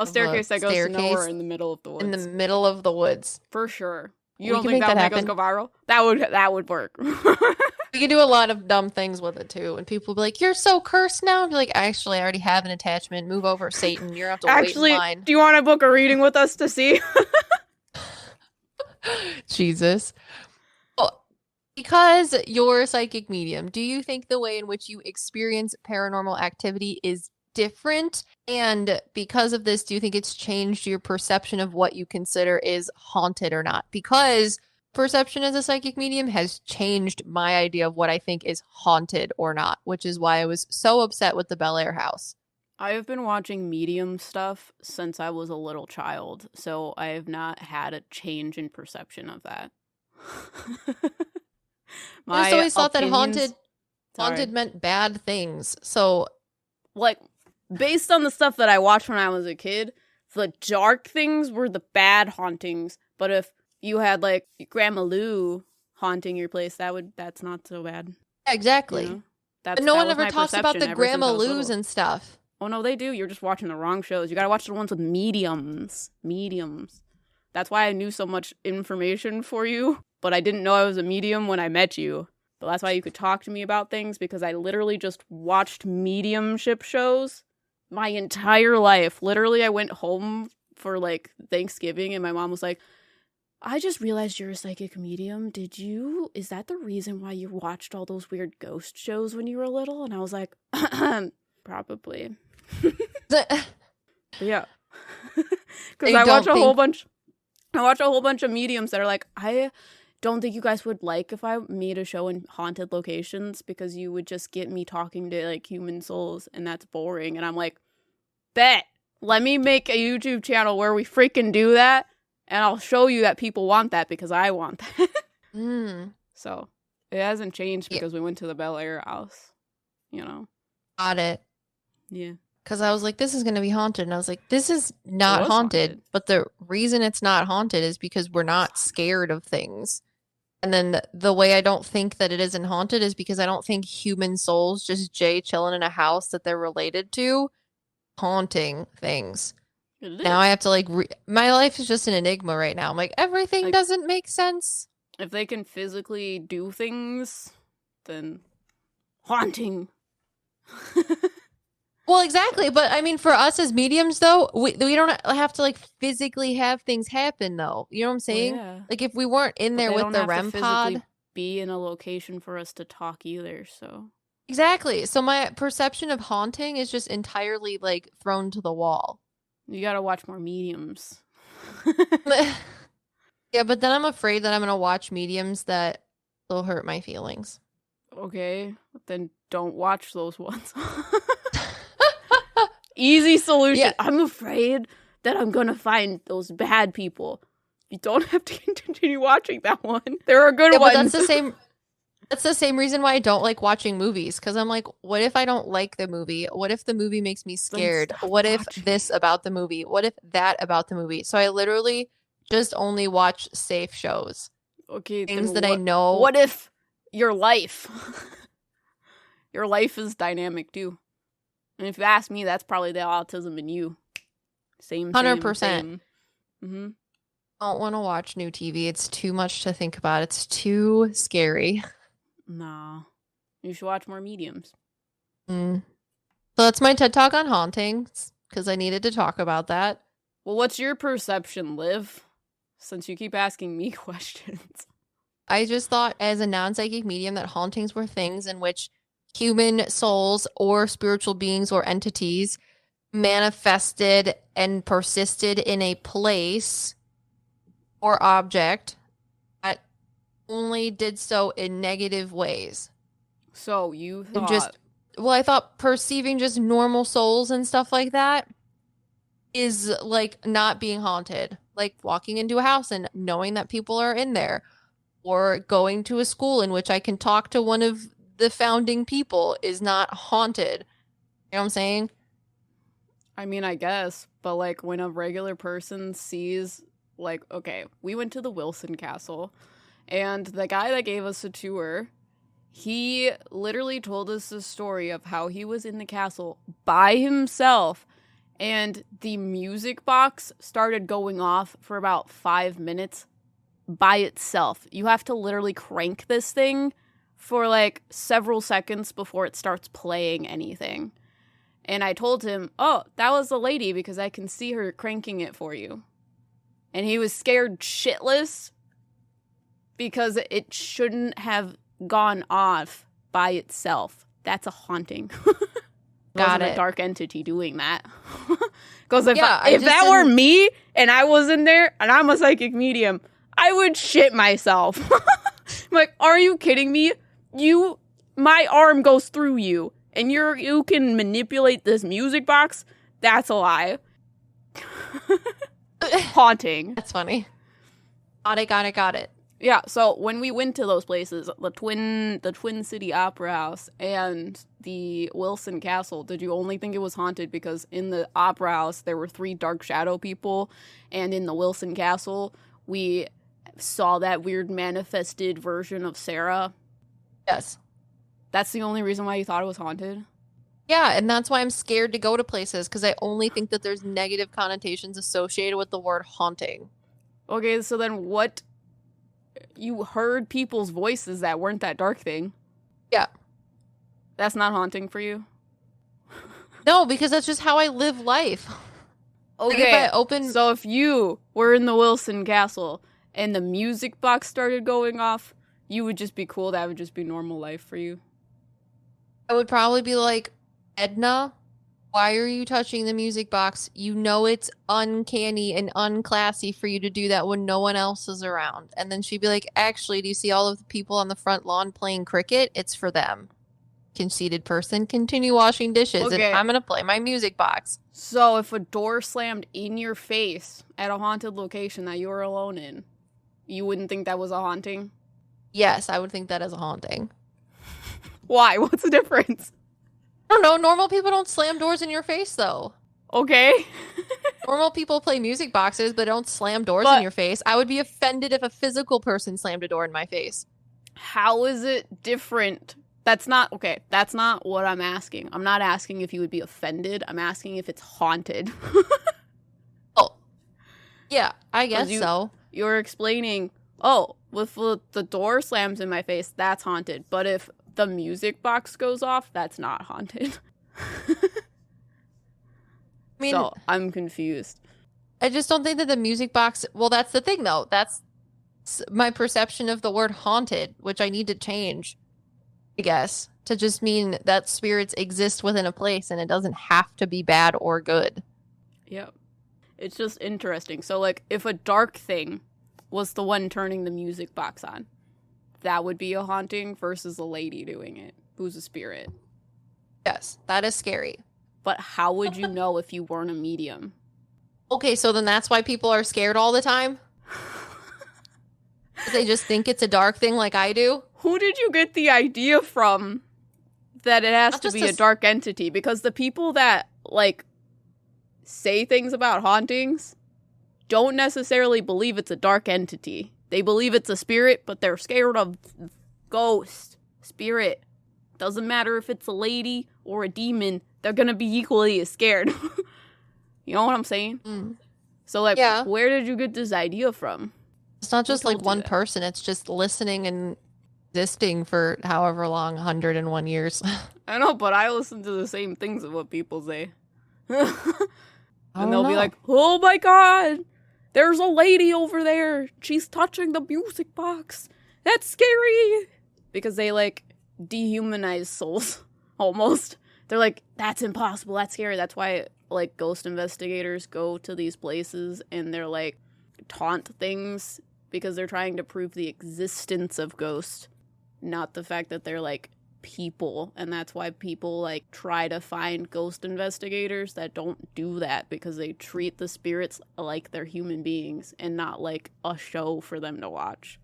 staircase that goes to nowhere in the middle of the woods. In the middle of the woods. For sure. You don't think that would make us go viral? That would work. We could do a lot of dumb things with it too. And people will be like, "You're so cursed now." I'd be like, "Actually, I already have an attachment. Move over, Satan. You're going to have to wait in line." Do you want to book a reading with us to see? Jesus. Because you're a psychic medium, do you think the way in which you experience paranormal activity is different? And because of this, do you think it's changed your perception of what you consider is haunted or not? Because perception as a psychic medium has changed my idea of what I think is haunted or not, which is why I was so upset with the Bellaire House. I have been watching medium stuff since I was a little child, so I have not had a change in perception of that. I just always thought that haunted meant bad things. So, like, based on the stuff that I watched when I was a kid, the dark things were the bad hauntings. But if you had like Grandma Lou haunting your place, that's not so bad. Exactly. You know? But no one ever talks about the Grandma Lou's and stuff. Oh no, they do. You're just watching the wrong shows. You gotta watch the ones with mediums. That's why I knew so much information for you. But I didn't know I was a medium when I met you. But that's why you could talk to me about things, because I literally just watched mediumship shows my entire life. Literally, I went home for like Thanksgiving and my mom was like, I just realized you're a psychic medium. Is that the reason why you watched all those weird ghost shows when you were little? And I was like, probably. Yeah. Because I watch a whole bunch of mediums that are like, I don't think you guys would like if I made a show in haunted locations, because you would just get me talking to like human souls and that's boring. And I'm like, bet, let me make a YouTube channel where we freaking do that, and I'll show you that people want that because I want that. So it hasn't changed because we went to the Bellaire House, you know. Got it. Yeah. Because I was like, this is going to be haunted. And I was like, this is not haunted. But the reason it's not haunted is because we're not scared of things. And then the way I don't think that it isn't haunted is because I don't think human souls just chilling in a house that they're related to haunting things. Now I have to like, my life is just an enigma right now. I'm like, everything doesn't make sense. If they can physically do things, then haunting. Well, exactly. But I mean, for us as mediums, though, we don't have to like physically have things happen, though. You know what I'm saying? Well, yeah. Like if we weren't in there with the REM pod, be in a location for us to talk either. So exactly. So my perception of haunting is just entirely like thrown to the wall. You gotta watch more mediums. Yeah, but then I'm afraid that I'm gonna watch mediums that will hurt my feelings. Okay, then don't watch those ones. Easy solution. Yeah. I'm afraid that I'm gonna find those bad people. You don't have to continue watching that one. There are good ones. But that's the same reason why I don't like watching movies. Because I'm like, what if I don't like the movie? What if the movie makes me scared? What if this about the movie? What if that about the movie? So I literally just only watch safe shows. Okay, things that I know. What if your life is dynamic too? And if you ask me, that's probably the autism in you. Same 100%. Mm-hmm. I don't want to watch new TV. It's too much to think about. It's too scary. No. You should watch more mediums. So that's my TED Talk on hauntings, because I needed to talk about that. Well, what's your perception, Liv? Since you keep asking me questions. I just thought as a non-psychic medium that hauntings were things in which human souls or spiritual beings or entities manifested and persisted in a place or object that only did so in negative ways. So you thought... I thought perceiving just normal souls and stuff like that is like not being haunted. Like walking into a house and knowing that people are in there, or going to a school in which I can talk to one of the founding people is not haunted. You know what I'm saying? I mean, I guess, but like when a regular person sees, like, okay, we went to the Wilson Castle, and the guy that gave us a tour, he literally told us the story of how he was in the castle by himself, and the music box started going off for about 5 minutes by itself. You have to literally crank this thing for like several seconds before it starts playing anything. And I told him, oh, that was the lady because I can see her cranking it for you. And he was scared shitless because it shouldn't have gone off by itself. That's a haunting. Got it. A dark entity doing that. Because if that were me and I was in there and I'm a psychic medium, I would shit myself. I'm like, are you kidding me? My arm goes through you, and you can manipulate this music box? That's a lie. Haunting. That's funny. Got it. Yeah, so when we went to those places, the Twin City Opera House and the Wilson Castle, did you only think it was haunted because in the Opera House there were 3 dark shadow people, and in the Wilson Castle we saw that weird manifested version of Sarah? Yes. That's the only reason why you thought it was haunted? Yeah, and that's why I'm scared to go to places, because I only think that there's negative connotations associated with the word haunting. Okay, so then what you heard people's voices that weren't that dark thing. Yeah. That's not haunting for you? No, because that's just how I live life. Okay, Like so if you were in the Wilson Castle and the music box started going off, you would just be cool. That would just be normal life for you. I would probably be like, Edna, why are you touching the music box? You know it's uncanny and unclassy for you to do that when no one else is around. And then she'd be like, actually, do you see all of the people on the front lawn playing cricket? It's for them. Conceited person, continue washing dishes, Okay. and I'm going to play my music box. So if a door slammed in your face at a haunted location that you were alone in, you wouldn't think that was a haunting? Yes, I would think that is a haunting. Why? What's the difference? I don't know. Normal people don't slam doors in your face, though. Okay. Normal people play music boxes, but don't slam doors in your face. I would be offended if a physical person slammed a door in my face. How is it different? That's not what I'm asking. I'm not asking if you would be offended. I'm asking if it's haunted. Oh. Yeah, I guess so. You're explaining, if the door slams in my face, that's haunted. But if the music box goes off, that's not haunted. So I'm confused. I just don't think that the music box... Well, that's the thing, though. That's my perception of the word haunted, which I need to change, I guess, to just mean that spirits exist within a place and it doesn't have to be bad or good. Yep. It's just interesting. So, like, if a dark thing was the one turning the music box on, that would be a haunting versus a lady doing it, who's a spirit. Yes, that is scary. But how would you know if you weren't a medium? Okay, so then that's why people are scared all the time? They just think it's a dark thing like I do? Who did you get the idea from that it has to be a dark entity? Because the people that, like, say things about hauntings don't necessarily believe it's a dark entity. They believe it's a spirit, but they're scared of ghost, spirit. Doesn't matter if it's a lady or a demon, they're gonna be equally as scared. You know what I'm saying? Mm. So, like, where did you get this idea from? It's not just like one person, it's just listening and existing for however long, 101 years. I know, but I listen to the same things of what people say. And they'll be like, oh my god, there's a lady over there. She's touching the music box. That's scary. Because they, like, dehumanize souls, almost. They're like, that's impossible, that's scary. That's why, like, ghost investigators go to these places and they're, like, taunt things because they're trying to prove the existence of ghosts, not the fact that they're, like, people. And that's why people, like, try to find ghost investigators that don't do that, because they treat the spirits like they're human beings and not like a show for them to watch.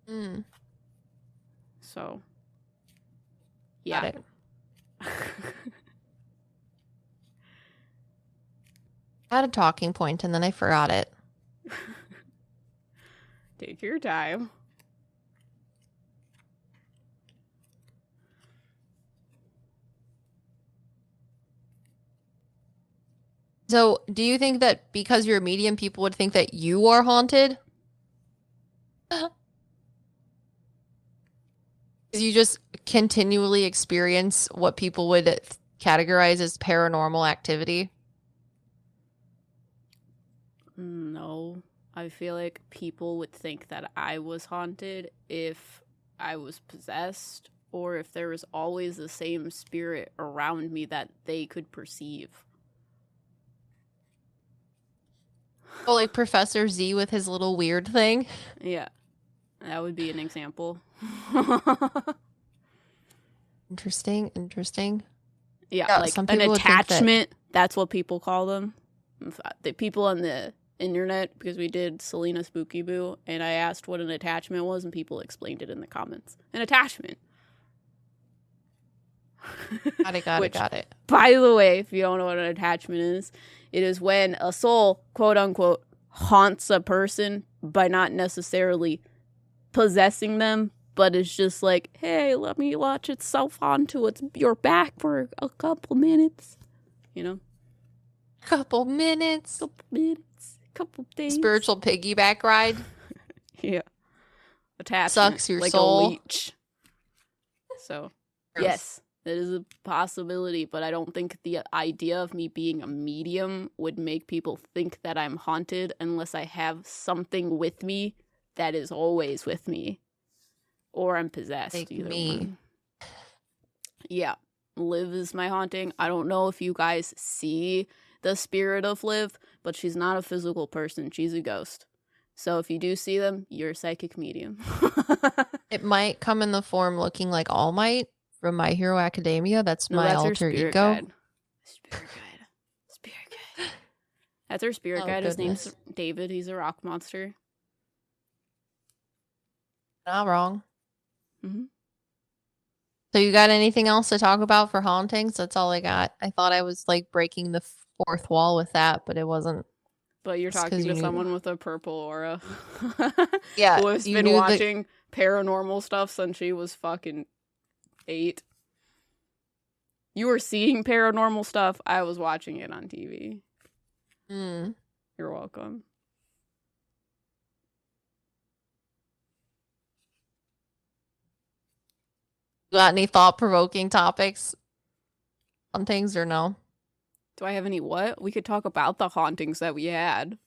Mm. So, yeah. Got it. I had a talking point and then I forgot it. Take your time. So, do you think that because you're a medium, people would think that you are haunted? You just continually experience what people would categorize as paranormal activity? No. I feel like people would think that I was haunted if I was possessed, or if there was always the same spirit around me that they could perceive. Oh, like Professor Z with his little weird thing? Yeah. That would be an example. Interesting. Yeah, like an attachment. That's what people call them. The people on the internet, because we did Selena Spooky Boo, and I asked what an attachment was, and people explained it in the comments. An attachment. Got it. By the way, if you don't know what an attachment is, it is when a soul, quote unquote, haunts a person by not necessarily possessing them, but it's just like, hey, let me latch itself onto your back for a couple minutes. You know? Couple minutes. Couple days. Spiritual piggyback ride. Yeah. attachment. Sucks your like soul. a leech. So, yes, it is a possibility, but I don't think the idea of me being a medium would make people think that I'm haunted unless I have something with me that is always with me. Or I'm possessed. Like either me. one. Yeah. Liv is my haunting. I don't know if you guys see the spirit of Liv, but she's not a physical person. She's a ghost. So if you do see them, you're a psychic medium. It might come in the form looking like All Might from My Hero Academia. That's my her alter spirit ego. guide. Spirit guide. That's her spirit Oh, guide. His goodness. name's David. He's a rock monster. Not wrong. Mm-hmm. So you got anything else to talk about for hauntings? That's all I got. I thought I was like breaking the fourth wall with that, but it wasn't. But you're Just 'cause talking you to knew- someone with a purple aura. Yeah, Who has you been knew watching paranormal stuff since she was fucking 8. You were seeing paranormal stuff. I was watching it on TV. Mm. You're welcome. Got any thought-provoking topics on things or no? Do I have any what? We could talk about the hauntings that we had.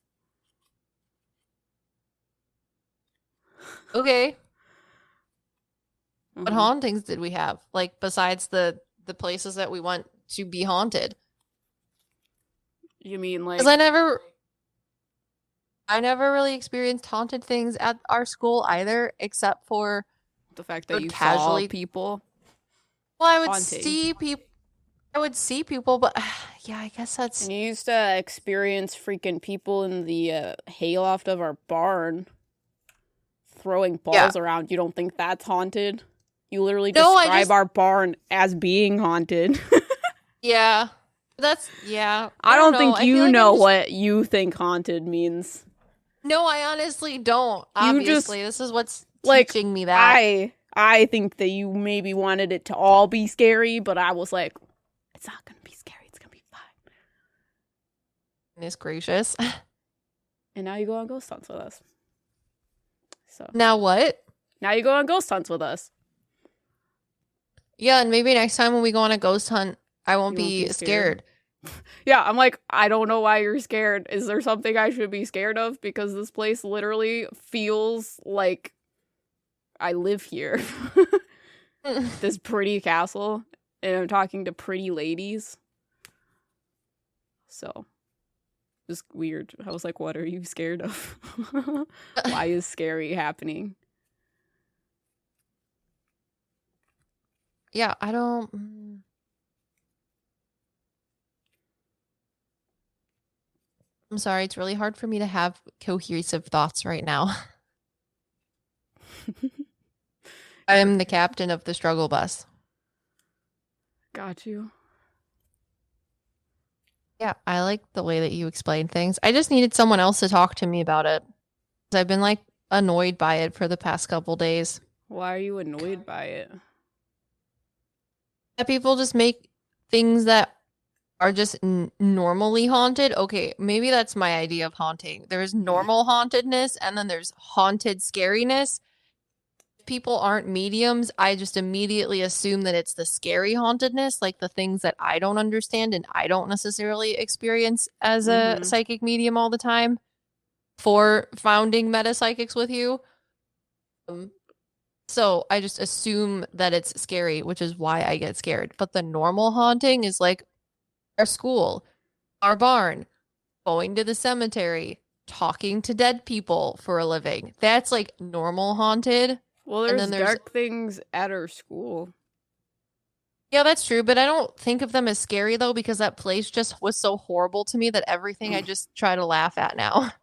Okay. What Mhm. hauntings did we have? Like besides the places that we went to be haunted? You mean like Because I never really experienced haunted things at our school either, except for the fact would that you casually- saw people? well, I would Haunting. see people. I would see people, but yeah, I guess that's And you used to experience freaking people in the hayloft of our barn throwing balls around. You don't think that's haunted? You literally No, I describe just- our barn as being haunted. yeah. That's yeah. I don't know. think I feel you like know I'm just- what you think haunted means. No, I honestly don't. You just- Obviously, this is what's like, teaching me that. I think that you maybe wanted it to all be scary, but I was like, it's not gonna be scary. It's gonna be fine. Goodness gracious. And now you go on ghost hunts with us. So Now what? now you go on ghost hunts with us. Yeah, and maybe next time when we go on a ghost hunt, I won't You won't be be scared. scared. Yeah, I'm like, I don't know why you're scared. Is there something I should be scared of? Because this place literally feels like I live here. This pretty castle, and I'm talking to pretty ladies. So, just weird. I was like, what are you scared of? Why is scary happening? Yeah, I don't. I'm sorry, it's really hard for me to have cohesive thoughts right now. I am the captain of the struggle bus. Got you. Yeah, I like the way that you explain things. I just needed someone else to talk to me about it. 'Cause I've been like annoyed by it for the past couple days. Why are you annoyed by it? That people just make things that are just normally haunted. Okay, maybe that's my idea of haunting. There's normal hauntedness and then there's haunted scariness. If people aren't mediums, I just immediately assume that it's the scary hauntedness, like the things that I don't understand and I don't necessarily experience as a Mhm. psychic medium all the time for founding meta psychics with you. So I just assume that it's scary, which is why I get scared. But the normal haunting is like our school, our barn, going to the cemetery, talking to dead people for a living. That's like normal haunted. Well, And there's, then there's- dark things at our school. Yeah, that's true. But I don't think of them as scary though, because that place just was so horrible to me that everything I just try to laugh at now.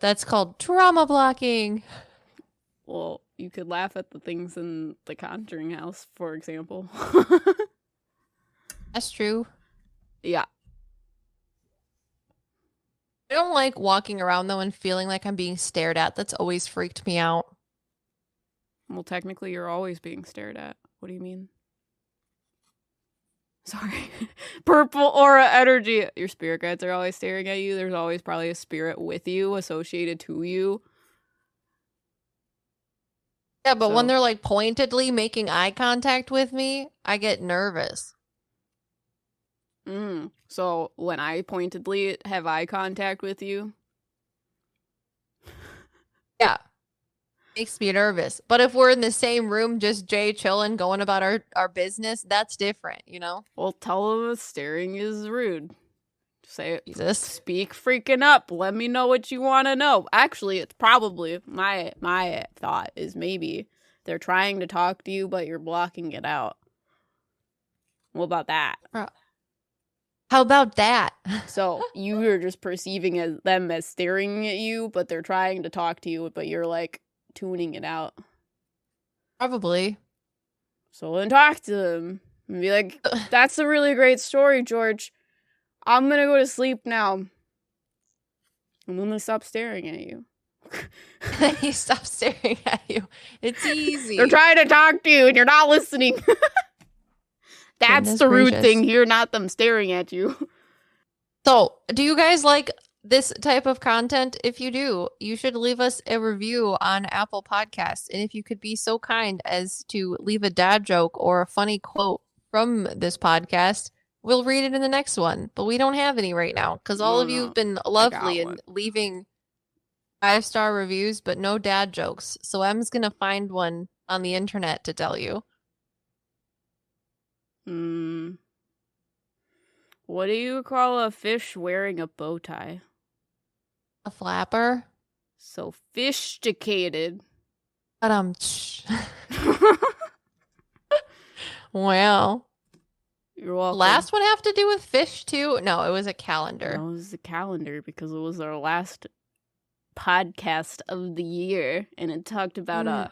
That's called trauma blocking. Well, you could laugh at the things in the Conjuring house, for example. That's true. Yeah. I don't like walking around though and feeling like I'm being stared at. That's always freaked me out. Well, technically, you're always being stared at. What do you mean? Sorry. Purple aura energy. Your spirit guides are always staring at you. There's always probably a spirit with you, associated to you. Yeah, but when they're like pointedly making eye contact with me, I get nervous. So when I pointedly have eye contact with you? Yeah. Makes me nervous. But if we're in the same room, just Jay chilling, going about our business, that's different, you know? Well, tell them staring is rude. Say, Jesus. Speak freaking up. Let me know what you want to know. Actually, it's probably, my thought is maybe they're trying to talk to you, but you're blocking it out. What about that? How about that? So you are just perceiving them as staring at you, but they're trying to talk to you, but you're like tuning it out. Probably. So then talk to them and be like, that's a really great story, George. I'm gonna go to sleep now. And then they stop staring at you. He stops staring at you. It's easy. They're trying to talk to you and you're not listening. That's Goodness the rude gracious. thing here, not them staring at you. So, do you guys like this type of content? If you do, you should leave us a review on Apple Podcasts. And if you could be so kind as to leave a dad joke or a funny quote from this podcast, we'll read it in the next one. But we don't have any right now because all of you have been lovely and leaving 5-star reviews, but no dad jokes. So Em's going to find one on the internet to tell you. What do you call a fish wearing a bow tie? A flapper? Sophisticated. Well. You're welcome. Last one have to do with fish too? No, it was a calendar. No, it was a calendar because it was our last podcast of the year, and it talked about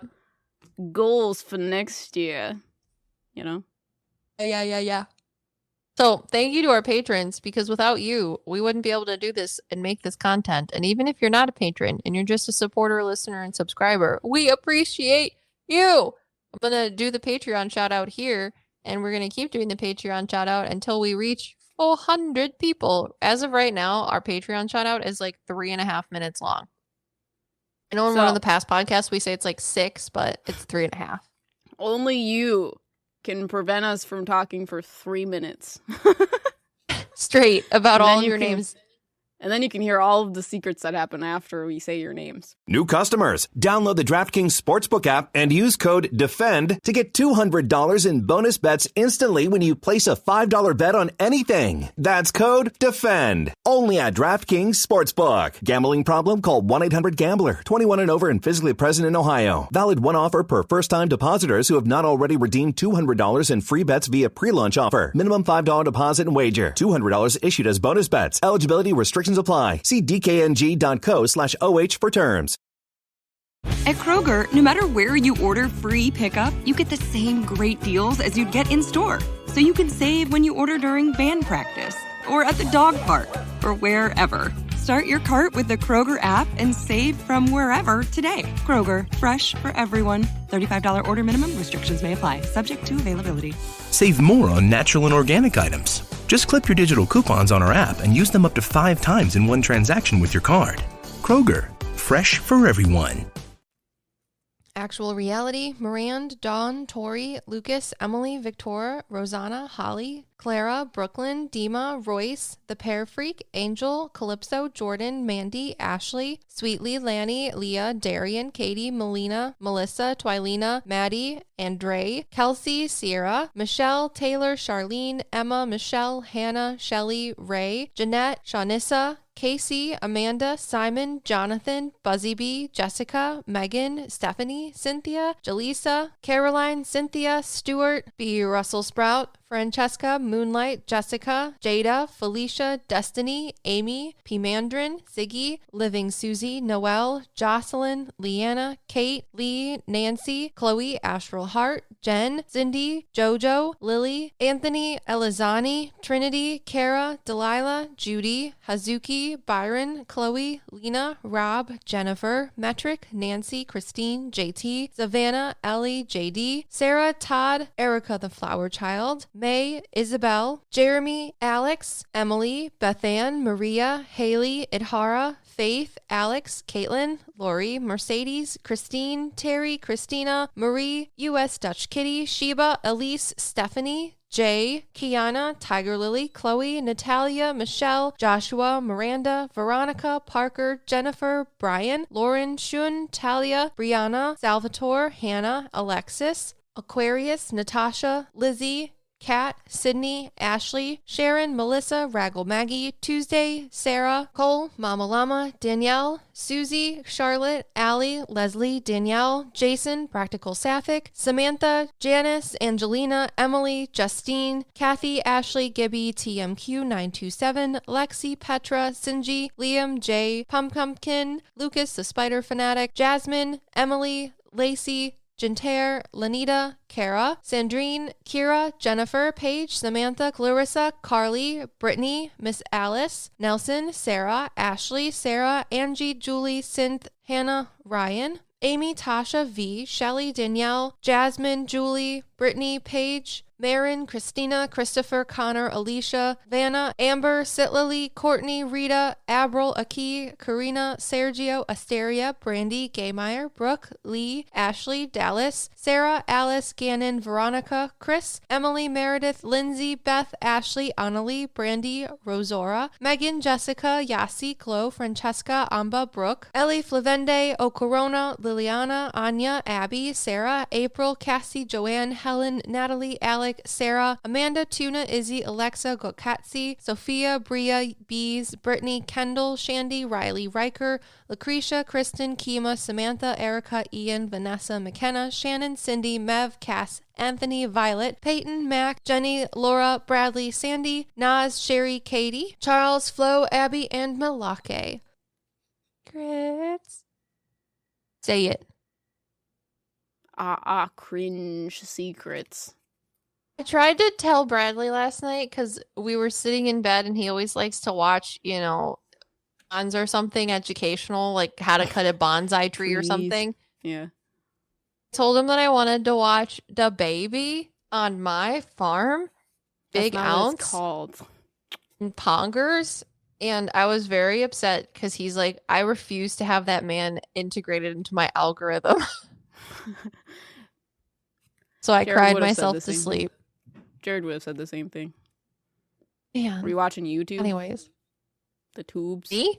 goals for next year. You know? Yeah. So thank you to our patrons, because without you, we wouldn't be able to do this and make this content. And even if you're not a patron and you're just a supporter, listener, and subscriber, we appreciate you. I'm going to do the Patreon shout out here, and we're going to keep doing the Patreon shout out until we reach 400 people. As of right now, our Patreon shout out is like 3.5 minutes long. I know in one of the past podcasts we say it's like 6, but it's 3.5. Only you can prevent us from talking for 3 minutes. Straight about all your names. And then you can hear all of the secrets that happen after we say your names. New customers, download the DraftKings Sportsbook app and use code DEFEND to get $200 in bonus bets instantly when you place a $5 bet on anything. That's code DEFEND. Only at DraftKings Sportsbook. Gambling problem? Call 1-800-GAMBLER. 21 and over and physically present in Ohio. Valid one offer per first-time depositors who have not already redeemed $200 in free bets via pre-launch offer. Minimum $5 deposit and wager. $200 issued as bonus bets. Eligibility restrictions apply. See dkng.co/OH for terms. At Kroger, no matter where you order free pickup, you get the same great deals as you'd get in store. So you can save when you order during band practice, or at the dog park, or wherever. Start your cart with the Kroger app and save from wherever today. Kroger, fresh for everyone. $35 order minimum. Restrictions may apply. Subject to availability. Save more on natural and organic items. Just clip your digital coupons on our app and use them up to 5 times in one transaction with your card. Kroger, fresh for everyone. Actual Reality, Mirand, Dawn, Tori, Lucas, Emily, Victoria, Rosanna, Holly, Clara, Brooklyn, Dima, Royce, The Pear Freak, Angel, Calypso, Jordan, Mandy, Ashley, Sweetly, Lanny, Leah, Darian, Katie, Melina, Melissa, Twilina, Maddie, Andre, Kelsey, Sierra, Michelle, Taylor, Charlene, Emma, Michelle, Hannah, Shelley, Ray, Jeanette, Shawnissa, Casey, Amanda, Simon, Jonathan, Buzzy Bee, Jessica, Megan, Stephanie, Cynthia, Jaleesa, Caroline, Cynthia, Stuart, B. Russell Sprout, Francesca, Moonlight, Jessica, Jada, Felicia, Destiny, Amy, P. Mandarin, Ziggy, Living Susie, Noelle, Jocelyn, Leanna, Kate, Lee, Nancy, Chloe, Astral Heart, Jen, Cindy, Jojo, Lily, Anthony, Elizani, Trinity, Kara, Delilah, Judy, Hazuki, Byron, Chloe, Lena, Rob, Jennifer, Metric, Nancy, Christine, JT, Savannah, Ellie, JD, Sarah, Todd, Erica the Flower Child, May, Isabel, Jeremy, Alex, Emily, Bethann, Maria, Haley, Idhara, Faith, Alex, Caitlin, Lori, Mercedes, Christine, Terry, Christina, Marie, U.S. Dutch Kitty, Sheba, Elise, Stephanie, Jay, Kiana, Tiger Lily, Chloe, Natalia, Michelle, Joshua, Miranda, Veronica, Parker, Jennifer, Brian, Lauren, Shun, Talia, Brianna, Salvatore, Hannah, Alexis, Aquarius, Natasha, Lizzie, Kat, Sydney, Ashley, Sharon, Melissa, Raggle Maggie, Tuesday, Sarah, Cole, Mama Llama, Danielle, Susie, Charlotte, Allie, Leslie, Danielle, Jason, Practical Sapphic, Samantha, Janice, Angelina, Emily, Justine, Kathy, Ashley, Gibby, TMQ927, Lexi, Petra, Sinji, Liam, Jay, Pumpkin, Lucas, the Spider Fanatic, Jasmine, Emily, Lacey, Jintair, Lanita, Kara, Sandrine, Kira, Jennifer, Paige, Samantha, Clarissa, Carly, Brittany, Miss Alice, Nelson, Sarah, Ashley, Sarah, Angie, Julie, Synth, Hannah, Ryan, Amy, Tasha, V, Shelly, Danielle, Jasmine, Julie, Brittany, Paige, Marin, Christina, Christopher, Connor, Alicia, Vanna, Amber, Sitlily, Courtney, Rita, Abril, Aki, Karina, Sergio, Asteria, Brandy, Gaymeyer, Brooke, Lee, Ashley, Dallas, Sarah, Alice, Gannon, Veronica, Chris, Emily, Meredith, Lindsay, Beth, Ashley, Annalie, Brandy, Rosora, Megan, Jessica, Yasi, Chloe, Francesca, Amba, Brooke, Ellie, Flavende, Ocorona, Liliana, Anya, Abby, Sarah, April, Cassie, Joanne, Helen, Natalie, Alec, Sarah, Amanda, Tuna, Izzy, Alexa, Gokatsi, Sophia, Bria, Bees, Brittany, Kendall, Shandy, Riley, Riker, Lucretia, Kristen, Kima, Samantha, Erica, Ian, Vanessa, McKenna, Shannon, Cindy, Mev, Cass, Anthony, Violet, Peyton, Mac, Jenny, Laura, Bradley, Sandy, Naz, Sherry, Katie, Charles, Flo, Abby, and Malake. Grits. Say it. Cringe secrets. I tried to tell Bradley last night because we were sitting in bed and he always likes to watch, bonds or something educational, like how to cut a bonsai tree or something. Yeah. Told him that I wanted to watch The Baby on My Farm, Big That's not what Ounce, it's called. and Pongers. And I was very upset because he's like, I refuse to have that man integrated into my algorithm. So I cried myself to sleep. Jared would have said the same thing. Man. Were you watching YouTube? Anyways. The tubes? Me?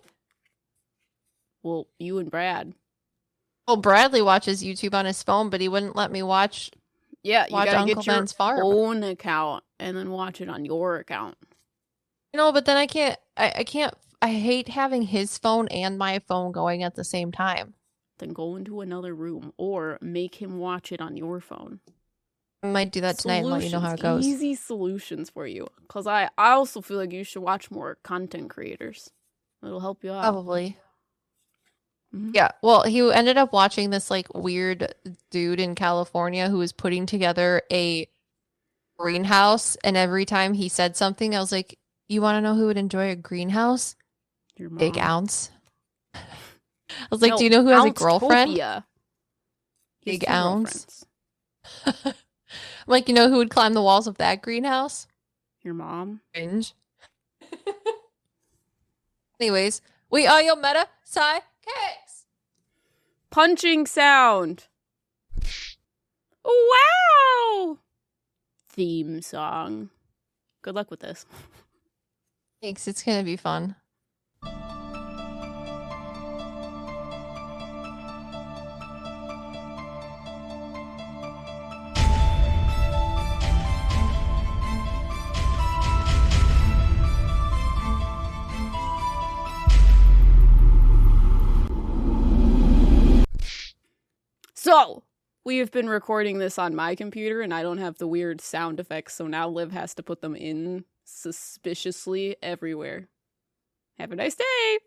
Well, you and Brad. Well, Bradley watches YouTube on his phone, but he wouldn't let me watch. Yeah, you gotta Uncle get your Ben's Farm. own account and then watch it on your account. But then I can't. I can't. I hate having his phone and my phone going at the same time. Then go into another room or make him watch it on your phone. I might do that tonight and let you know how it goes. Easy solutions for you. Because I also feel like you should watch more content creators. It'll help you out. Probably. Mm-hmm. Yeah. Well, he ended up watching this weird dude in California who was putting together a greenhouse. And every time he said something, I was like, you want to know who would enjoy a greenhouse? Your mom. Big Ounce. I was like, do you know who has a girlfriend? Big Ounce. I'm like, who would climb the walls of that greenhouse? Your mom. Cringe. Anyways, we are your meta sidekicks. Punching sound. Wow. Theme song. Good luck with this. Thanks. It's going to be fun. So, we have been recording this on my computer, and I don't have the weird sound effects, so now Liv has to put them in suspiciously everywhere. Have a nice day!